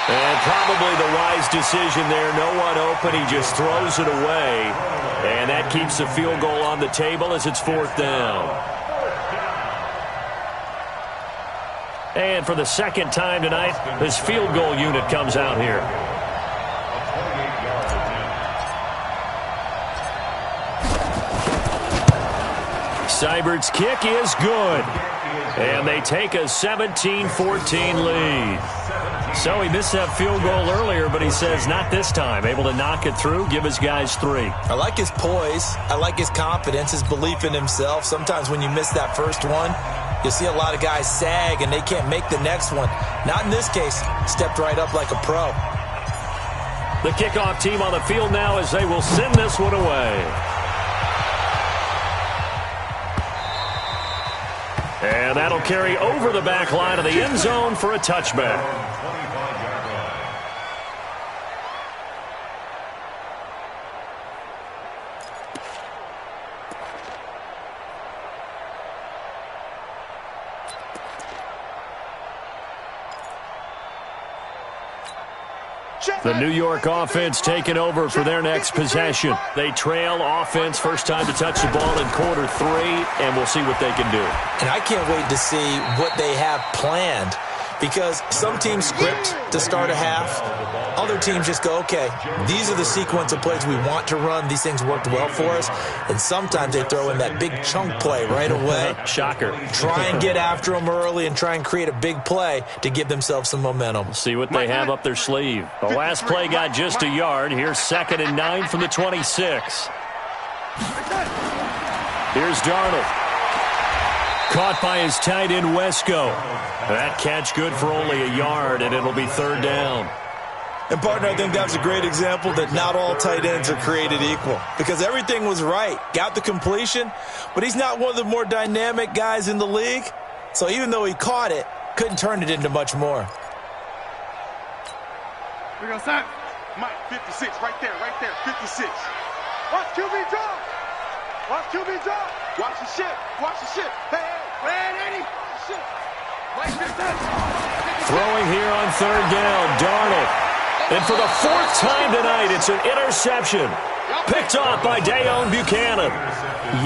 Speaker 1: And probably the wise decision there. No one open. He just throws it away. And that keeps the field goal on the table as it's fourth down. And for the second time tonight, this field goal unit comes out here. Seibert's kick is good. And they take a 17-14 lead. So he missed that field goal earlier, but he says not this time. Able to knock it through, give his guys 3.
Speaker 3: I like his poise. I like his confidence, his belief in himself. Sometimes when you miss that first one, you'll see a lot of guys sag and they can't make the next one. Not in this case. Stepped right up like a pro.
Speaker 1: The kickoff team on the field now as they will send this one away. And that'll carry over the back line of the end zone for a touchback. The New York offense taking over for their next possession. They trail offense, first time to touch the ball in quarter 3, and we'll see what they can do.
Speaker 3: And I can't wait to see what they have planned because some teams script to start a half. Other teams just go, okay, these are the sequence of plays we want to run. These things worked well for us. And sometimes they throw in that big chunk play right away.
Speaker 1: Shocker.
Speaker 3: Try and get after them early and try and create a big play to give themselves some momentum.
Speaker 1: See what they have up their sleeve. The last play got just a yard. Here's 2nd and 9 from the 26. Here's Darnold. Caught by his tight end, Wesco. That catch good for only a yard, and it'll be third down.
Speaker 3: And, partner, I think that's a great example that not all tight ends are created equal because everything was right. Got the completion, but he's not one of the more dynamic guys in the league. So even though he caught it, couldn't turn it into much more.
Speaker 5: We go, Sam.
Speaker 2: Mike 56, right there, 56. Watch QB drop. Watch QB drop. Watch the shit. Watch the shit. Hey, hey. 180. Shit. Mike 56.
Speaker 1: Throwing here on third down, Darnold. And for the 4th time tonight, it's an interception. Picked off by Deone Bucannon.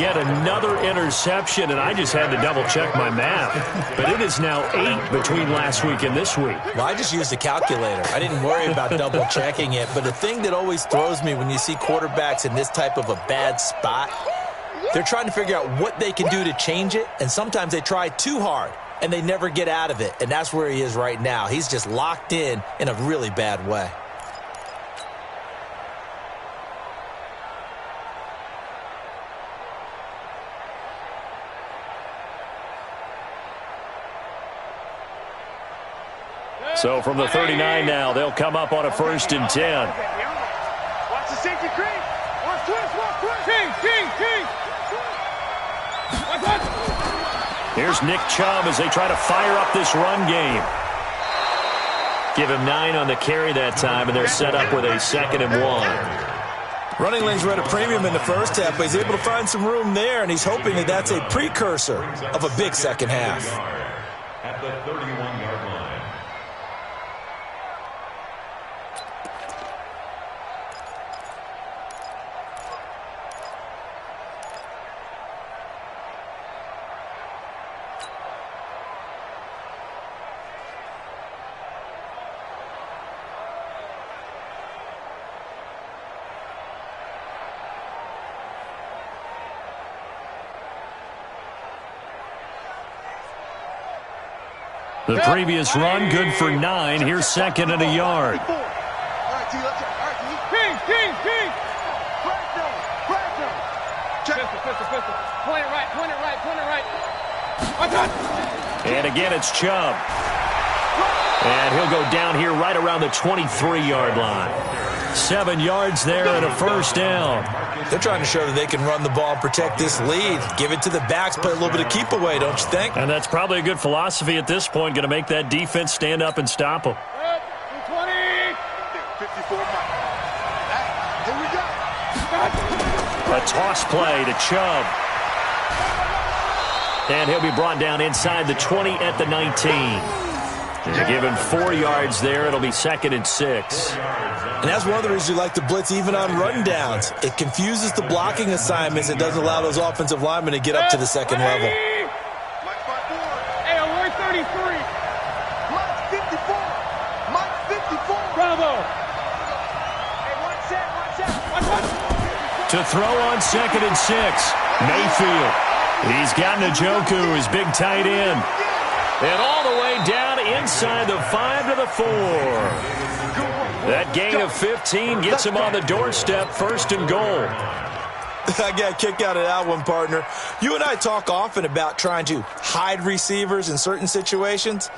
Speaker 1: Yet another interception, and I just had to double-check my math. But it is now 8 between last week and this week.
Speaker 3: Well, I just used a calculator. I didn't worry about double-checking it. But the thing that always throws me when you see quarterbacks in this type of a bad spot They're trying to figure out what they can do to change it, and sometimes they try too hard, and they never get out of it, and that's where he is right now. He's just locked in a really bad way.
Speaker 1: So from the 39 now, they'll come up on a 1st and 10.
Speaker 2: Watch the safety creep. Watch twist, watch twist. King.
Speaker 1: Here's Nick Chubb as they try to fire up this run game. Give him 9 on the carry that time, and they're set up with a 2nd and 1.
Speaker 3: Running lanes were at a premium in the first half, but he's able to find some room there, and he's hoping that that's a precursor of a big second half.
Speaker 4: At the 31-yard line.
Speaker 1: The previous run, good for 9. Here's 2nd and a yard.
Speaker 2: All right, T, let's go. All right, T. King. Breakdown. Check.
Speaker 5: Pistol. Point it right.
Speaker 1: And again, it's Chubb. And he'll go down here right around the 23-yard line. 7 yards there and a 1st down.
Speaker 3: They're trying to show that they can run the ball and protect this lead. Give it to the backs, play a little bit of keep away, don't you think?
Speaker 1: And that's probably a good philosophy at this point, going to make that defense stand up and stop them.
Speaker 2: 20. 54 Mike. Here we go.
Speaker 1: A toss play to Chubb. And he'll be brought down inside the 20 at the 19. To give him 4 yards there, it'll be 2nd and 6.
Speaker 3: And that's one of the reasons you like to blitz even on run downs. It confuses the blocking assignments and doesn't allow those offensive linemen to get up to the second level.
Speaker 2: Mike 54.
Speaker 5: Hey, alert 33.
Speaker 2: Mike 54. Mike 54.
Speaker 5: Bravo.
Speaker 2: Hey, one set.
Speaker 1: To throw on 2nd and 6. Mayfield. He's got Njoku, his big tight end. And all the way down inside the 5 to the 4. That gain of 15 gets him on the doorstep, 1st and goal.
Speaker 3: I got a kick out of that one, partner. You and I talk often about trying to hide receivers in certain situations,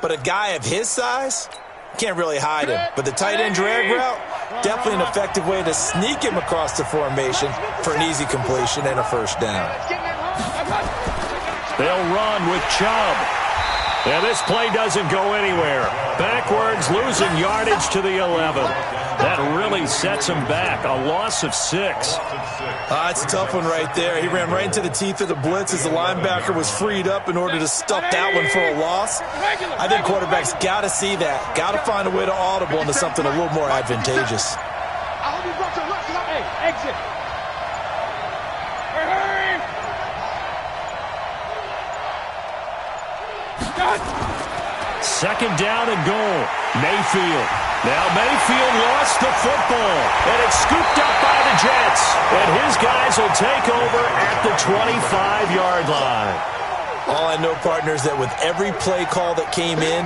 Speaker 3: but a guy of his size can't really hide him. But the tight end drag route, definitely an effective way to sneak him across the formation for an easy completion and a 1st down.
Speaker 1: They'll run with Chubb. And this play doesn't go anywhere. Backwards, losing yardage to the 11. That really sets him back. A loss of 6.
Speaker 3: It's a tough one right there. He ran right into the teeth of the blitz as the linebacker was freed up in order to stuff that one for a loss. I think quarterbacks got to see that. Got to find a way to audible into something a little more advantageous.
Speaker 5: Hey, exit. Hurry.
Speaker 1: 2nd down and goal. Mayfield. Now Mayfield lost the football. And it's scooped up by the Jets. And his guys will take over at the 25-yard line.
Speaker 3: All I know, partner, is that with every play call that came in,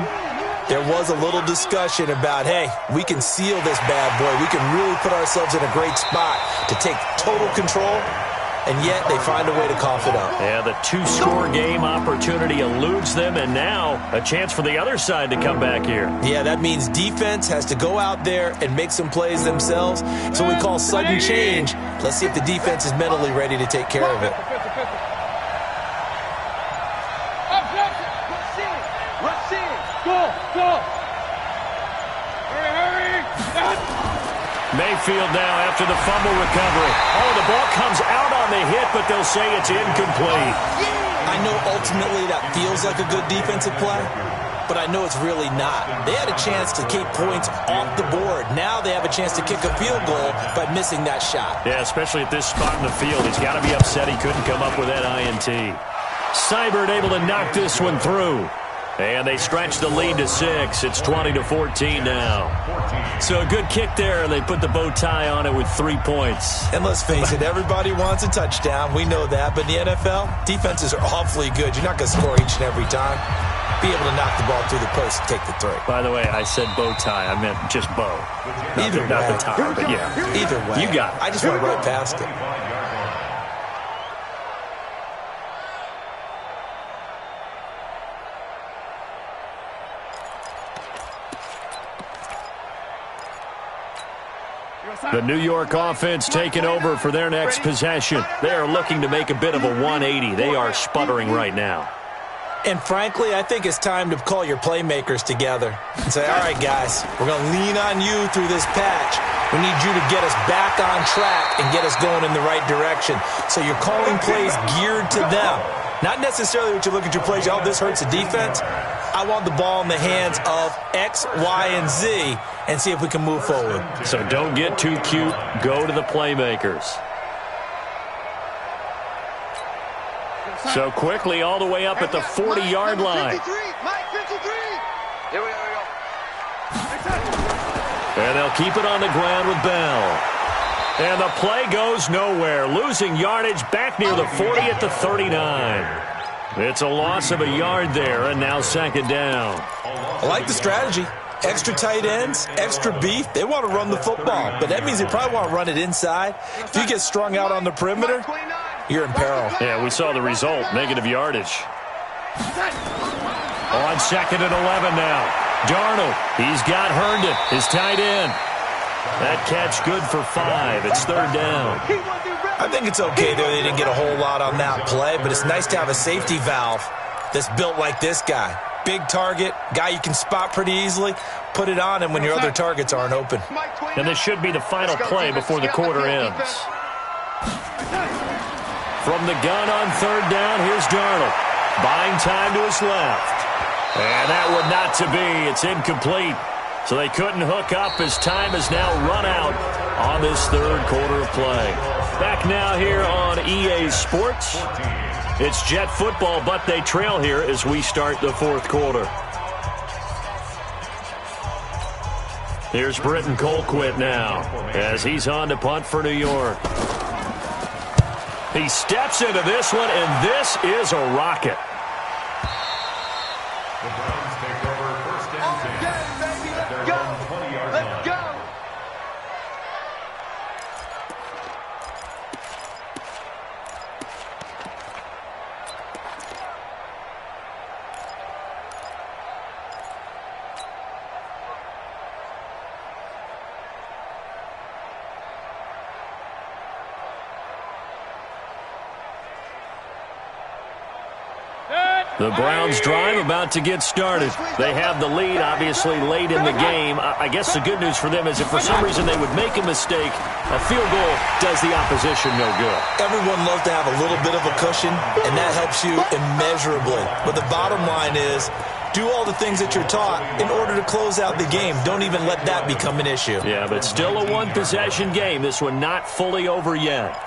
Speaker 3: there was a little discussion about, hey, we can seal this bad boy. We can really put ourselves in a great spot to take total control. And yet they find a way to cough it up.
Speaker 1: Yeah, the 2-score game opportunity eludes them, and now a chance for the other side to come back here.
Speaker 3: Yeah, that means defense has to go out there and make some plays themselves. So we call sudden change. Let's see if the defense is mentally ready to take care of it.
Speaker 5: Rush in. Go. Hurry.
Speaker 1: Mayfield now after the fumble recovery. Oh, the ball comes out on the hit, but they'll say it's incomplete.
Speaker 3: I know ultimately that feels like a good defensive play, but I know it's really not. They had a chance to keep points off the board. Now they have a chance to kick a field goal by missing that shot.
Speaker 1: Yeah, especially at this spot in the field. He's got to be upset he couldn't come up with that INT. Seibert able to knock this one through. And they stretch the lead to 6. It's 20-14 now. So a good kick there. They put the bow tie on it with 3 points.
Speaker 3: And let's face it, everybody wants a touchdown. We know that. But in the NFL, defenses are awfully good. You're not going to score each and every time. Be able to knock the ball through the post and take the 3.
Speaker 1: By the way, I said bow tie. I meant just bow.
Speaker 3: Either way.
Speaker 1: Not the tie, but yeah.
Speaker 3: Either way.
Speaker 1: You got it.
Speaker 3: I just went right past it.
Speaker 1: The New York offense taking over for their next possession. They are looking to make a bit of a 180. They are sputtering right now.
Speaker 3: And frankly, I think it's time to call your playmakers together and say, all right, guys, we're going to lean on you through this patch. We need you to get us back on track and get us going in the right direction. So you're calling plays geared to them. Not necessarily what you look at your plays, oh, this hurts the defense. I want the ball in the hands of X, Y, and Z and see if we can move forward.
Speaker 1: So don't get too cute. Go to the playmakers. So quickly all the way up at the 40-yard line.
Speaker 2: 53, Mike 53. Here we go.
Speaker 1: And they'll keep it on the ground with Bell. And the play goes nowhere. Losing yardage back near the 40 at the 39. It's a loss of a yard there, and now second down.
Speaker 3: I like the strategy. Extra tight ends, extra beef. They want to run the football, but that means they probably want to run it inside. If you get strung out on the perimeter, you're in peril.
Speaker 1: Yeah, we saw the result, negative yardage. On second and 11 now. Darnold, he's got Herndon, his tight end. That catch good for 5. It's third down.
Speaker 3: I think it's okay there. They didn't get a whole lot on that play, but it's nice to have a safety valve that's built like this guy. Big target, guy you can spot pretty easily. Put it on him when your other targets aren't open.
Speaker 1: And this should be the final play before the quarter ends. From the gun on third down, here's Darnold. Buying time to his left. And that would not to be. It's incomplete. So they couldn't hook up as time has now run out on this third quarter of play. Back now here on EA Sports. It's Jet football, but they trail here as we start the fourth quarter. Here's Britton Colquitt now as he's on to punt for New York. He steps into this one, and this is a rocket.
Speaker 4: The Browns take over first and 10. At their own 20-yard line.
Speaker 2: Let's go.
Speaker 1: The Browns drive about to get started. They have the lead, obviously, late in the game. I guess the good news for them is if for some reason they would make a mistake, a field goal does the opposition no good.
Speaker 3: Everyone loves to have a little bit of a cushion, and that helps you immeasurably. But the bottom line is, do all the things that you're taught in order to close out the game. Don't even let that become an issue.
Speaker 1: Yeah, but still a one-possession game. This one not fully over yet.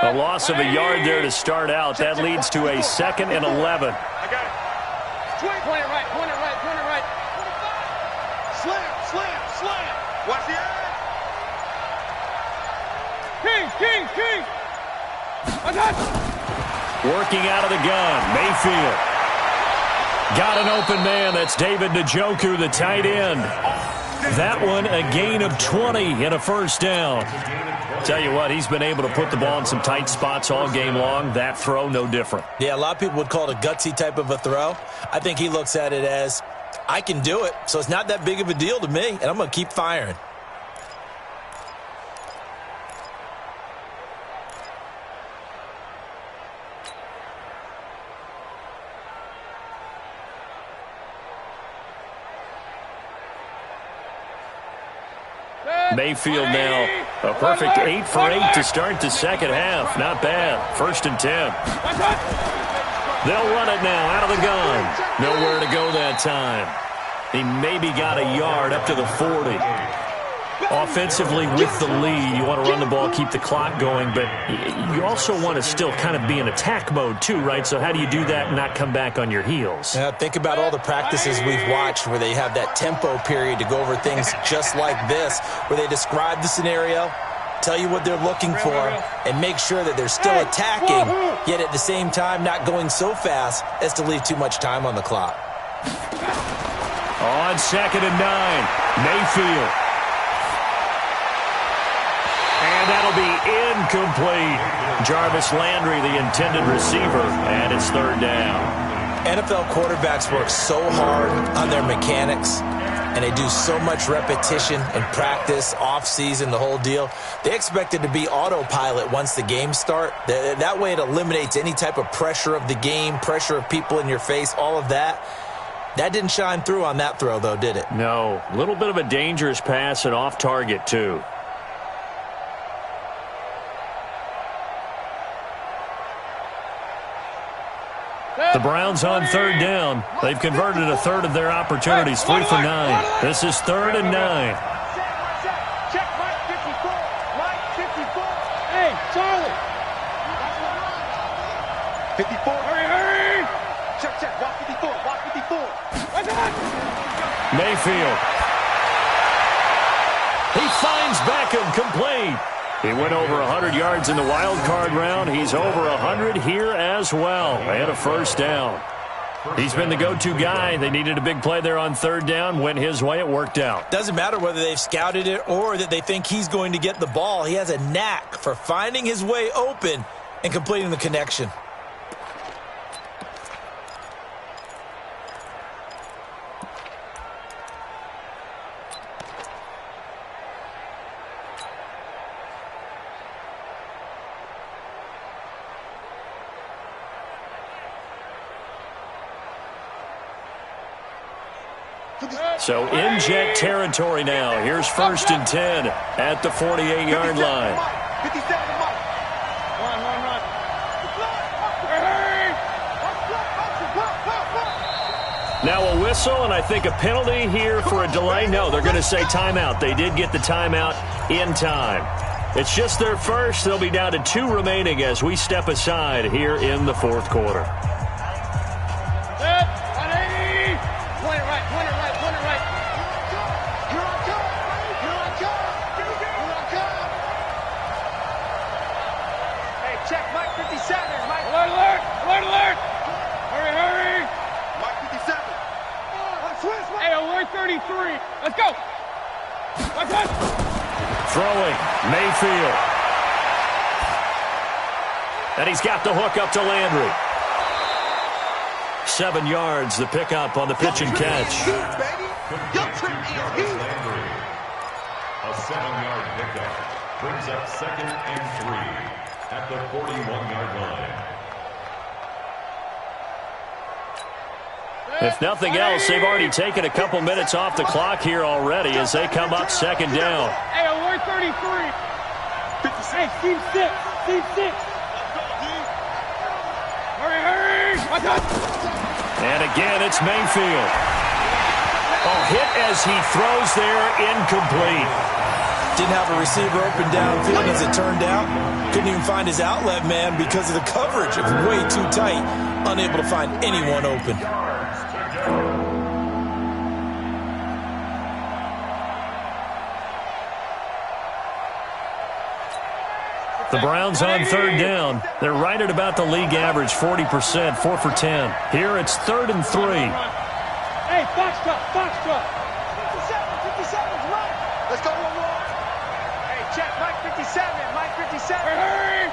Speaker 1: A loss of a yard there to start out. That leads to a second and 11.
Speaker 2: I got it. Point it right, point it right, point it right. Slam, slam, slam. Watch the edge. King.
Speaker 1: Working out of the gun, Mayfield. Got an open man. That's David Njoku, the tight end. That one, a gain of 20 and a first down. Tell you what, he's been able to put the ball in some tight spots all game long. That throw, no different.
Speaker 3: Yeah, a lot of people would call it a gutsy type of a throw. I think he looks at it as, I can do it, so it's not that big of a deal to me, and I'm going to keep firing.
Speaker 1: Mayfield now a perfect 8 for 8 to start the second half. Not bad. First and 10. They'll run it now out of the gun. Nowhere to go that time. He maybe got a yard up to the 40. Offensively, with the lead, you want to run the ball, keep the clock going, but you also want to still kind of be in attack mode too, right? So how do you do that and not come back on your heels?
Speaker 3: Yeah, think about all the practices we've watched where they have that tempo period to go over things just like this, where they describe the scenario, tell you what they're looking for, and make sure that they're still attacking, yet at the same time not going so fast as to leave too much time on the clock.
Speaker 1: On 2nd and 9, Mayfield. And that'll be incomplete. Jarvis Landry, the intended receiver, and it's 3rd down.
Speaker 3: NFL quarterbacks work so hard on their mechanics, and they do so much repetition and practice, off-season, the whole deal. They expect it to be autopilot once the games start. That way it eliminates any type of pressure of the game, pressure of people in your face, all of that. That didn't shine through on that throw, though, did it?
Speaker 1: No. A little bit of a dangerous pass and off target, too. The Browns on 3rd down. They've converted a third of their opportunities, 3 for 9. This is 3rd and 9.
Speaker 2: Check Mike 54. Mike 54.
Speaker 5: Hey, Charlie.
Speaker 2: 54.
Speaker 5: Hurry.
Speaker 2: Check. Walk 54. Walk 54.
Speaker 1: Mayfield. He finds Beckham complete. He went over 100 yards in the wild card round. He's over 100 here as well. And a 1st down. He's been the go-to guy. They needed a big play there on 3rd down. Went his way. It worked out.
Speaker 3: Doesn't matter whether they've scouted it or that they think he's going to get the ball. He has a knack for finding his way open and completing the connection.
Speaker 1: So in Jet territory now. Here's 1st and 10 at the 48-yard line.
Speaker 2: 57 to Mike.
Speaker 5: Run.
Speaker 1: Now a whistle, and I think a penalty here for a delay. No, they're going to say timeout. They did get the timeout in time. It's just their first. They'll be down to 2 remaining as we step aside here in the 4th quarter.
Speaker 5: Set. 180. Point it right.
Speaker 2: Here I come. Hey, check Mike 57. Mike.
Speaker 5: Alert. Hurry.
Speaker 2: Mike 57.
Speaker 5: Hey, alert 33. Let's go. Watch out.
Speaker 1: Throwing, Mayfield. And he's got the hook up to Landry. 7 yards, the pickup on the pitch and catch.
Speaker 4: Landry. A 7-yard pickup brings up 2nd and 3 at the 41-yard line.
Speaker 1: If nothing else, they've already taken a couple minutes off the clock here already as they come up 2nd down.
Speaker 5: Hey, alert 33. Hey, team 6. Hurry. Watch out.
Speaker 1: And again, it's Mayfield. Oh, hit as he throws there, incomplete.
Speaker 3: Didn't have a receiver open downfield as it turned out. Couldn't even find his outlet man because of the coverage. It was way too tight. Unable to find anyone open.
Speaker 1: The Browns on 3rd down. They're right at about the league average, 40%, 4 for 10. Here it's 3rd and 3.
Speaker 5: Hey, box truck.
Speaker 2: 57's right. Let's go one more. Hey, check Mike 57.
Speaker 5: Hurry.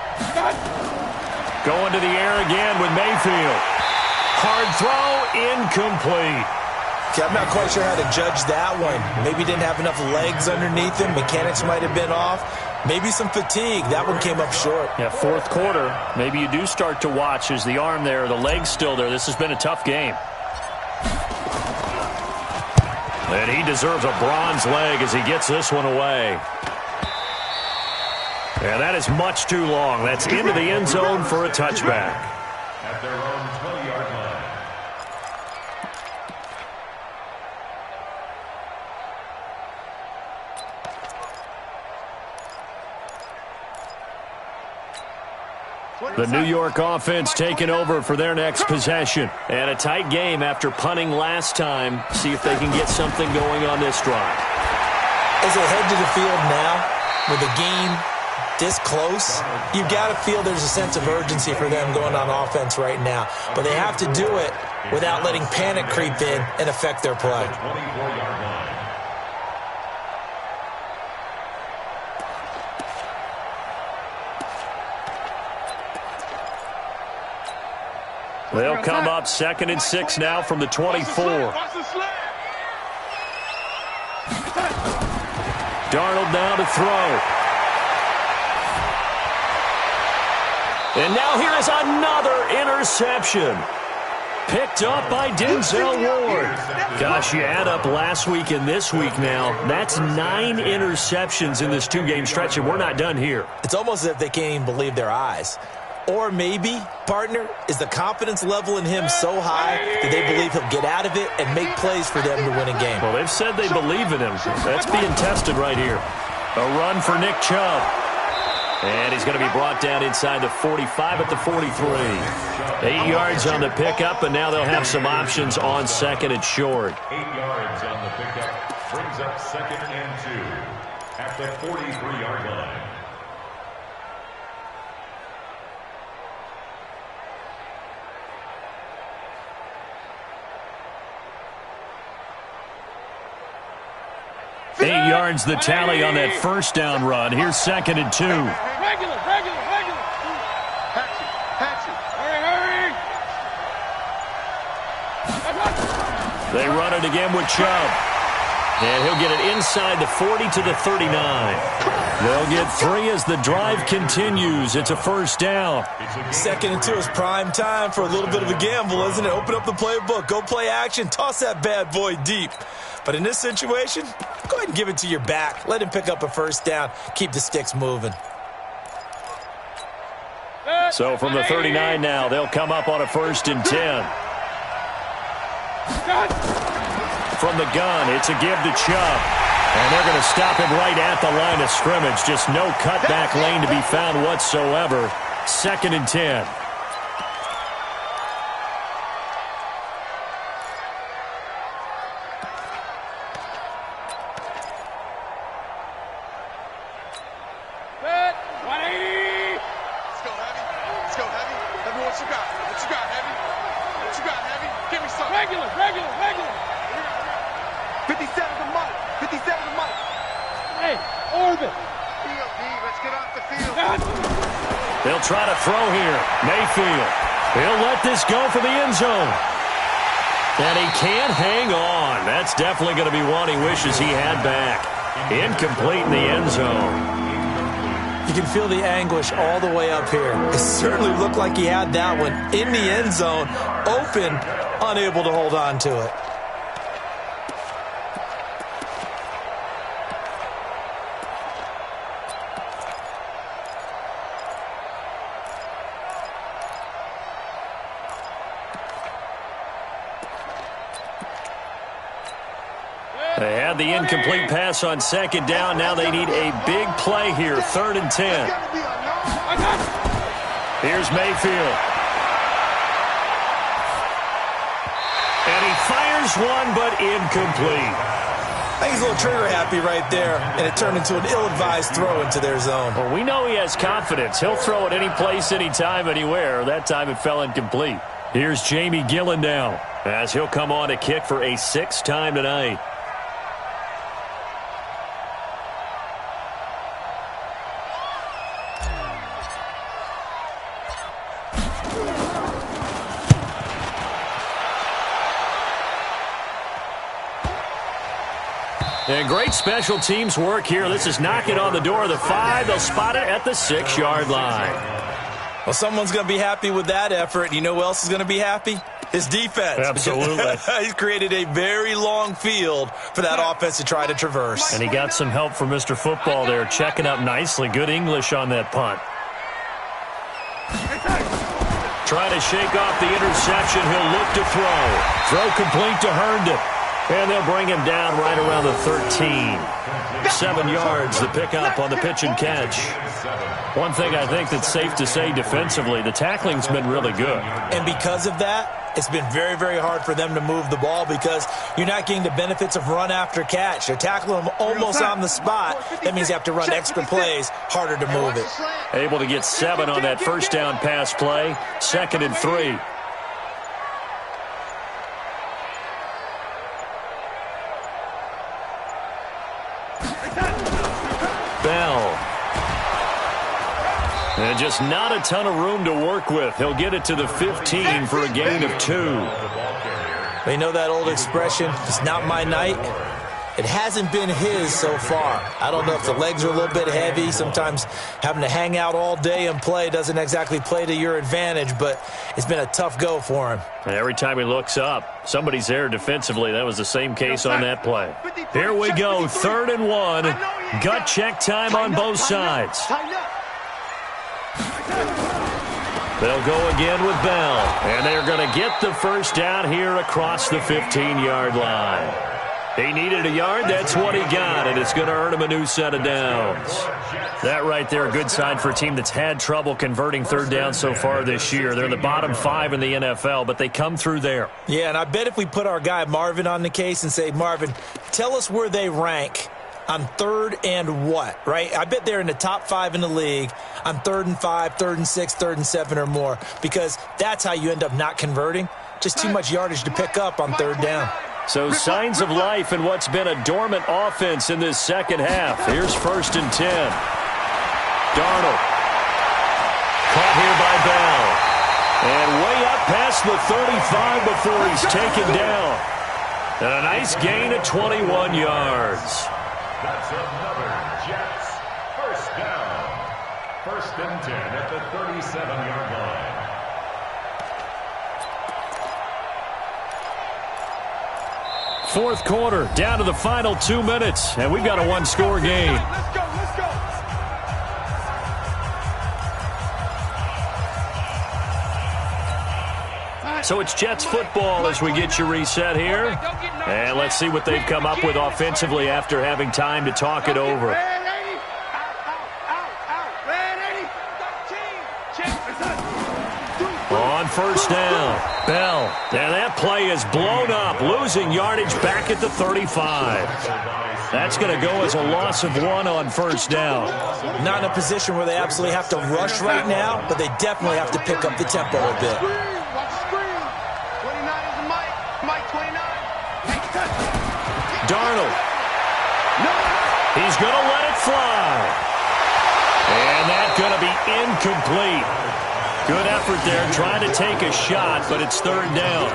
Speaker 1: Going to the air again with Mayfield. Hard throw, incomplete.
Speaker 3: Okay, I'm not quite sure how to judge that one. Maybe didn't have enough legs underneath him. Mechanics might have been off. Maybe some fatigue. That one came up short.
Speaker 1: Yeah, 4th quarter. Maybe you do start to watch. Is the arm there, the leg's still there. This has been a tough game. And he deserves a bronze leg as he gets this one away. And that is much too long. That's into the end zone for a touchback.
Speaker 4: At their own 20-yard line.
Speaker 1: The New York offense taking over for their next possession. And a tight game after punting last time. See if they can get something going on this drive.
Speaker 3: As they head to the field now, with the game this close, you've got to feel there's a sense of urgency for them going on offense right now. But they have to do it without letting panic creep in and affect their play.
Speaker 4: 24-yard line.
Speaker 1: They'll come up 2nd and 6 now from the 24. Darnold now to throw. And now here is another interception. Picked up by Denzel Ward. Gosh, you add up last week and this week now. That's 9 interceptions in this 2-game stretch, and we're not done here.
Speaker 3: It's almost as if they can't even believe their eyes. Or maybe, partner, is the confidence level in him so high that they believe he'll get out of it and make plays for them to win a game.
Speaker 1: Well, they've said they believe in him. That's being tested right here. A run for Nick Chubb. And he's going to be brought down inside the 45 at the 43. 8 yards on the pickup, and now they'll have some options on 2nd and short.
Speaker 4: 8 yards on the pickup. Brings up 2nd and 2 at the 43-yard line.
Speaker 1: Eight yards the tally on that first down run. Here's 2nd and 2.
Speaker 5: Regular.
Speaker 2: Patchy.
Speaker 5: Hurry.
Speaker 1: They run it again with Chubb. And he'll get it inside the 40 to the 39. They'll get 3 as the drive continues. It's a first down.
Speaker 3: 2nd and 2 is prime time for a little bit of a gamble, isn't it? Open up the playbook, go play action, toss that bad boy deep. But in this situation, go ahead and give it to your back. Let him pick up a first down. Keep the sticks moving.
Speaker 1: So from the 39 now, they'll come up on a 1st and 10. From the gun, it's a give to Chubb. And they're going to stop him right at the line of scrimmage. Just no cutback lane to be found whatsoever. 2nd and 10. They'll try to throw here. Mayfield. He'll let this go for the end zone. And he can't hang on. That's definitely going to be one he wishes he had back. Incomplete in the end zone.
Speaker 3: You can feel the anguish all the way up here. It certainly looked like he had that one in the end zone, open, unable to hold on to it.
Speaker 1: They had the incomplete pass on 2nd down. Now they need a big play here. 3rd and 10. Here's Mayfield. And he fires one, but incomplete.
Speaker 3: I think he's a little trigger happy right there, and it turned into an ill-advised throw into their zone.
Speaker 1: Well, we know he has confidence. He'll throw it any place, anytime, anywhere. That time it fell incomplete. Here's Jamie Gillen now, as he'll come on to kick for a 6th time tonight. And great special teams work here. This is knocking on the door of the 5. They'll spot it at the 6-yard line.
Speaker 3: Well, someone's going to be happy with that effort. You know who else is going to be happy? His defense.
Speaker 1: Absolutely.
Speaker 3: He's created a very long field for that offense to try to traverse.
Speaker 1: And he got some help from Mr. Football there, checking up nicely. Good English on that punt. Trying to shake off the interception. He'll look to throw. Throw complete to Herndon. And they'll bring him down right around the 13. 7 yards to pick up on the pitch and catch. One thing I think that's safe to say defensively, the tackling's been really good.
Speaker 3: And because of that, it's been very, very hard for them to move the ball because you're not getting the benefits of run after catch. They're tackling them almost on the spot. That means you have to run extra plays, harder to move it.
Speaker 1: Able to get 7 on that first down pass play. 2nd and 3. Bell. And just not a ton of room to work with. He'll get it to the 15 for a gain of 2.
Speaker 3: They know that old expression, it's not my night. It hasn't been his so far. I don't know if the legs are a little bit heavy. Sometimes having to hang out all day and play doesn't exactly play to your advantage, but it's been a tough go for him.
Speaker 1: And every time he looks up, somebody's there defensively. That was the same case on that play. Here we go, 3rd and 1. Gut check time on both sides. They'll go again with Bell. And they're going to get the first down here across the 15-yard line. He needed a yard. That's what he got, and it's going to earn him a new set of downs. That right there, a good sign for a team that's had trouble converting 3rd down so far this year. They're in the bottom 5 in the NFL, but they come through there.
Speaker 3: Yeah, and I bet if we put our guy Marvin on the case and say, Marvin, tell us where they rank on 3rd and what, right? I bet they're in the top 5 in the league on 3rd and 5, 3rd and 6, 3rd and 7 or more, because that's how you end up not converting. Just too much yardage to pick up on 3rd down.
Speaker 1: So signs of life in what's been a dormant offense in this second half. Here's 1st and 10. Darnold. Caught here by Bell. And way up past the 35 before he's taken down. And a nice gain of 21 yards.
Speaker 4: That's another Jets first down. 1st and 10 at the 37-yard line.
Speaker 1: Fourth quarter, down to the final 2 minutes, and we've got a 1-score game.
Speaker 2: Let's go, let's go.
Speaker 1: So it's Jets football as we get you reset here. And let's see what they've come up with offensively after having time to talk it over. On 1st down, Bell. And that play is blown up, losing yardage back at the 35. That's going to go as a loss of 1 on 1st down.
Speaker 3: Not in a position where they absolutely have to rush right now, but they definitely have to pick up the tempo a bit.
Speaker 1: Darnold. He's going to let it fly. And that's going to be incomplete. Good effort there, trying to take a shot, but it's 3rd down.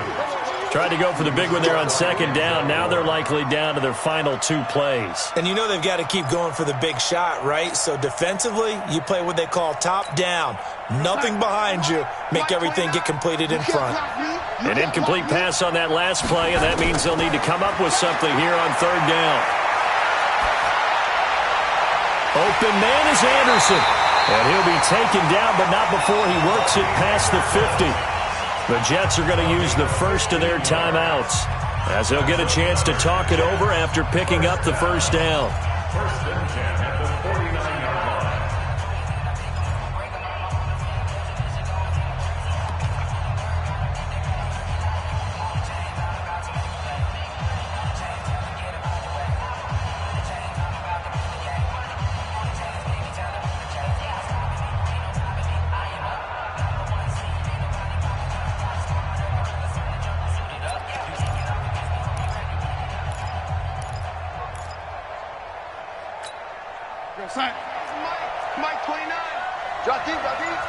Speaker 1: Tried to go for the big one there on 2nd down. Now they're likely down to their final 2 plays.
Speaker 3: And you know they've got to keep going for the big shot, right? So defensively, you play what they call top down. Nothing behind you. Make everything get completed in front.
Speaker 1: An incomplete pass on that last play, and that means they'll need to come up with something here on 3rd down. Open man is Anderson. And he'll be taken down, but not before he works it past the 50. The Jets are going to use the first of their timeouts, as they'll get a chance to talk it over after picking up the first down.
Speaker 4: 1st and 10 at the 49-yard line.
Speaker 2: Mike 29. Drop deep, drop deep.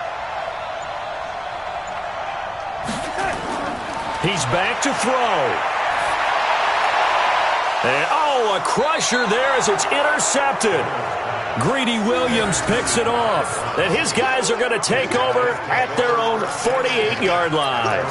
Speaker 1: He's back to throw. And, oh, a crusher there as it's intercepted. Greedy Williams picks it off. And his guys are going to take over at their own 48-yard line.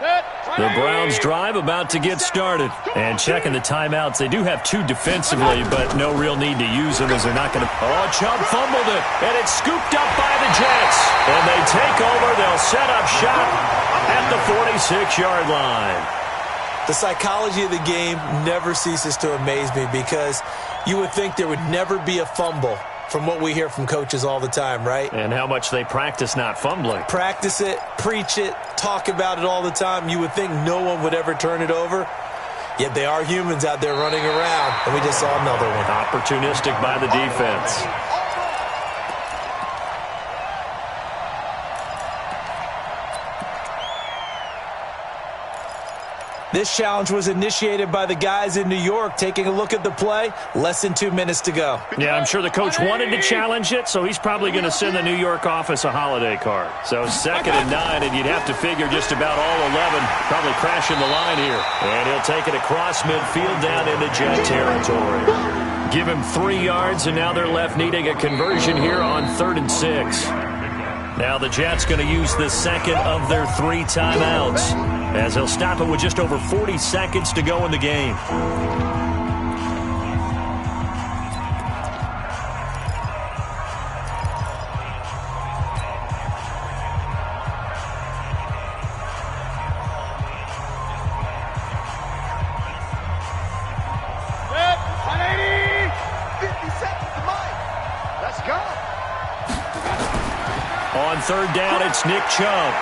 Speaker 1: The Browns drive about to get started. And checking the timeouts, they do have 2 defensively, but no real need to use them as they're not going to. Oh, Chubb fumbled it, and it's scooped up by the Jets. And they take over. They'll set up shop at the 46-yard line.
Speaker 3: The psychology of the game never ceases to amaze me because you would think there would never be a fumble from what we hear from coaches all the time, right?
Speaker 1: And how much they practice not fumbling.
Speaker 3: Practice it, preach it, talk about it all the time. You would think no one would ever turn it over. Yet they are humans out there running around, and we just saw another one.
Speaker 1: Opportunistic by the defense.
Speaker 3: This challenge was initiated by the guys in New York. Taking a look at the play, less than 2 minutes to go.
Speaker 1: Yeah, I'm sure the coach wanted to challenge it, so he's probably going to send the New York office a holiday card. So 2nd and 9, and you'd have to figure just about all 11 probably crashing the line here. And he'll take it across midfield down into Jet territory. Give him 3 yards, and now they're left needing a conversion here on 3rd and 6. Now the Jets going to use the second of their 3 timeouts, as they'll stop it with just over 40 seconds to go in the game.
Speaker 2: Set, 180, 50 seconds to Mike. Let's go.
Speaker 1: On 3rd down, it's Nick Chubb.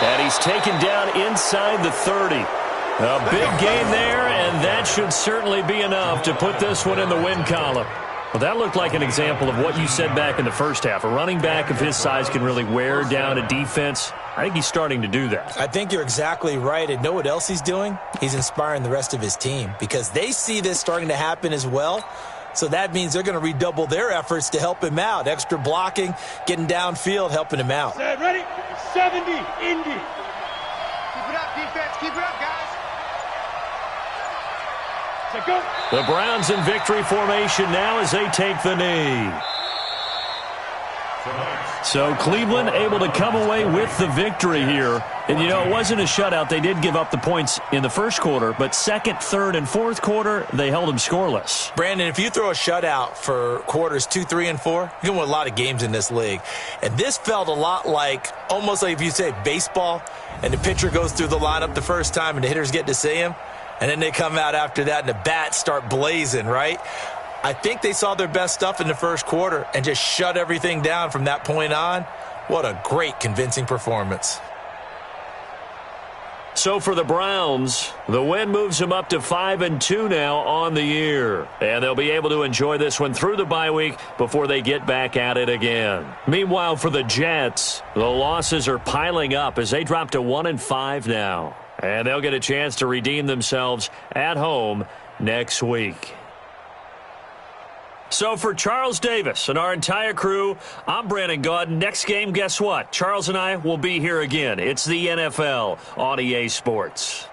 Speaker 1: And he's taken down inside the 30. A big gain there, and that should certainly be enough to put this one in the win column. Well, that looked like an example of what you said back in the first half. A running back of his size can really wear down a defense. I think he's starting to do that.
Speaker 3: I think you're exactly right. And know what else he's doing? He's inspiring the rest of his team because they see this starting to happen as well. So that means they're going to redouble their efforts to help him out. Extra blocking, getting downfield, helping him out.
Speaker 2: Set, ready? 70, Indy. Keep it up, defense. Keep it up, guys. Set, go.
Speaker 1: The Browns in victory formation now as they take the knee. So Cleveland able to come away with the victory here. And, you know, it wasn't a shutout. They did give up the points in the first quarter, but 2nd, 3rd, and 4th quarter, they held them scoreless.
Speaker 3: Brandon, if you throw a shutout for quarters 2, 3, and 4, you can win a lot of games in this league. And this felt a lot like, almost like if you say baseball, and the pitcher goes through the lineup the first time and the hitters get to see him, and then they come out after that and the bats start blazing, right? I think they saw their best stuff in the first quarter and just shut everything down from that point on. What a great, convincing performance.
Speaker 1: So for the Browns, the win moves them up to 5-2 now on the year. And they'll be able to enjoy this one through the bye week before they get back at it again. Meanwhile, for the Jets, the losses are piling up as they drop to 1-5 now. And they'll get a chance to redeem themselves at home next week. So for Charles Davis and our entire crew, I'm Brandon Gaudin. Next game, guess what? Charles and I will be here again. It's the NFL on EA Sports.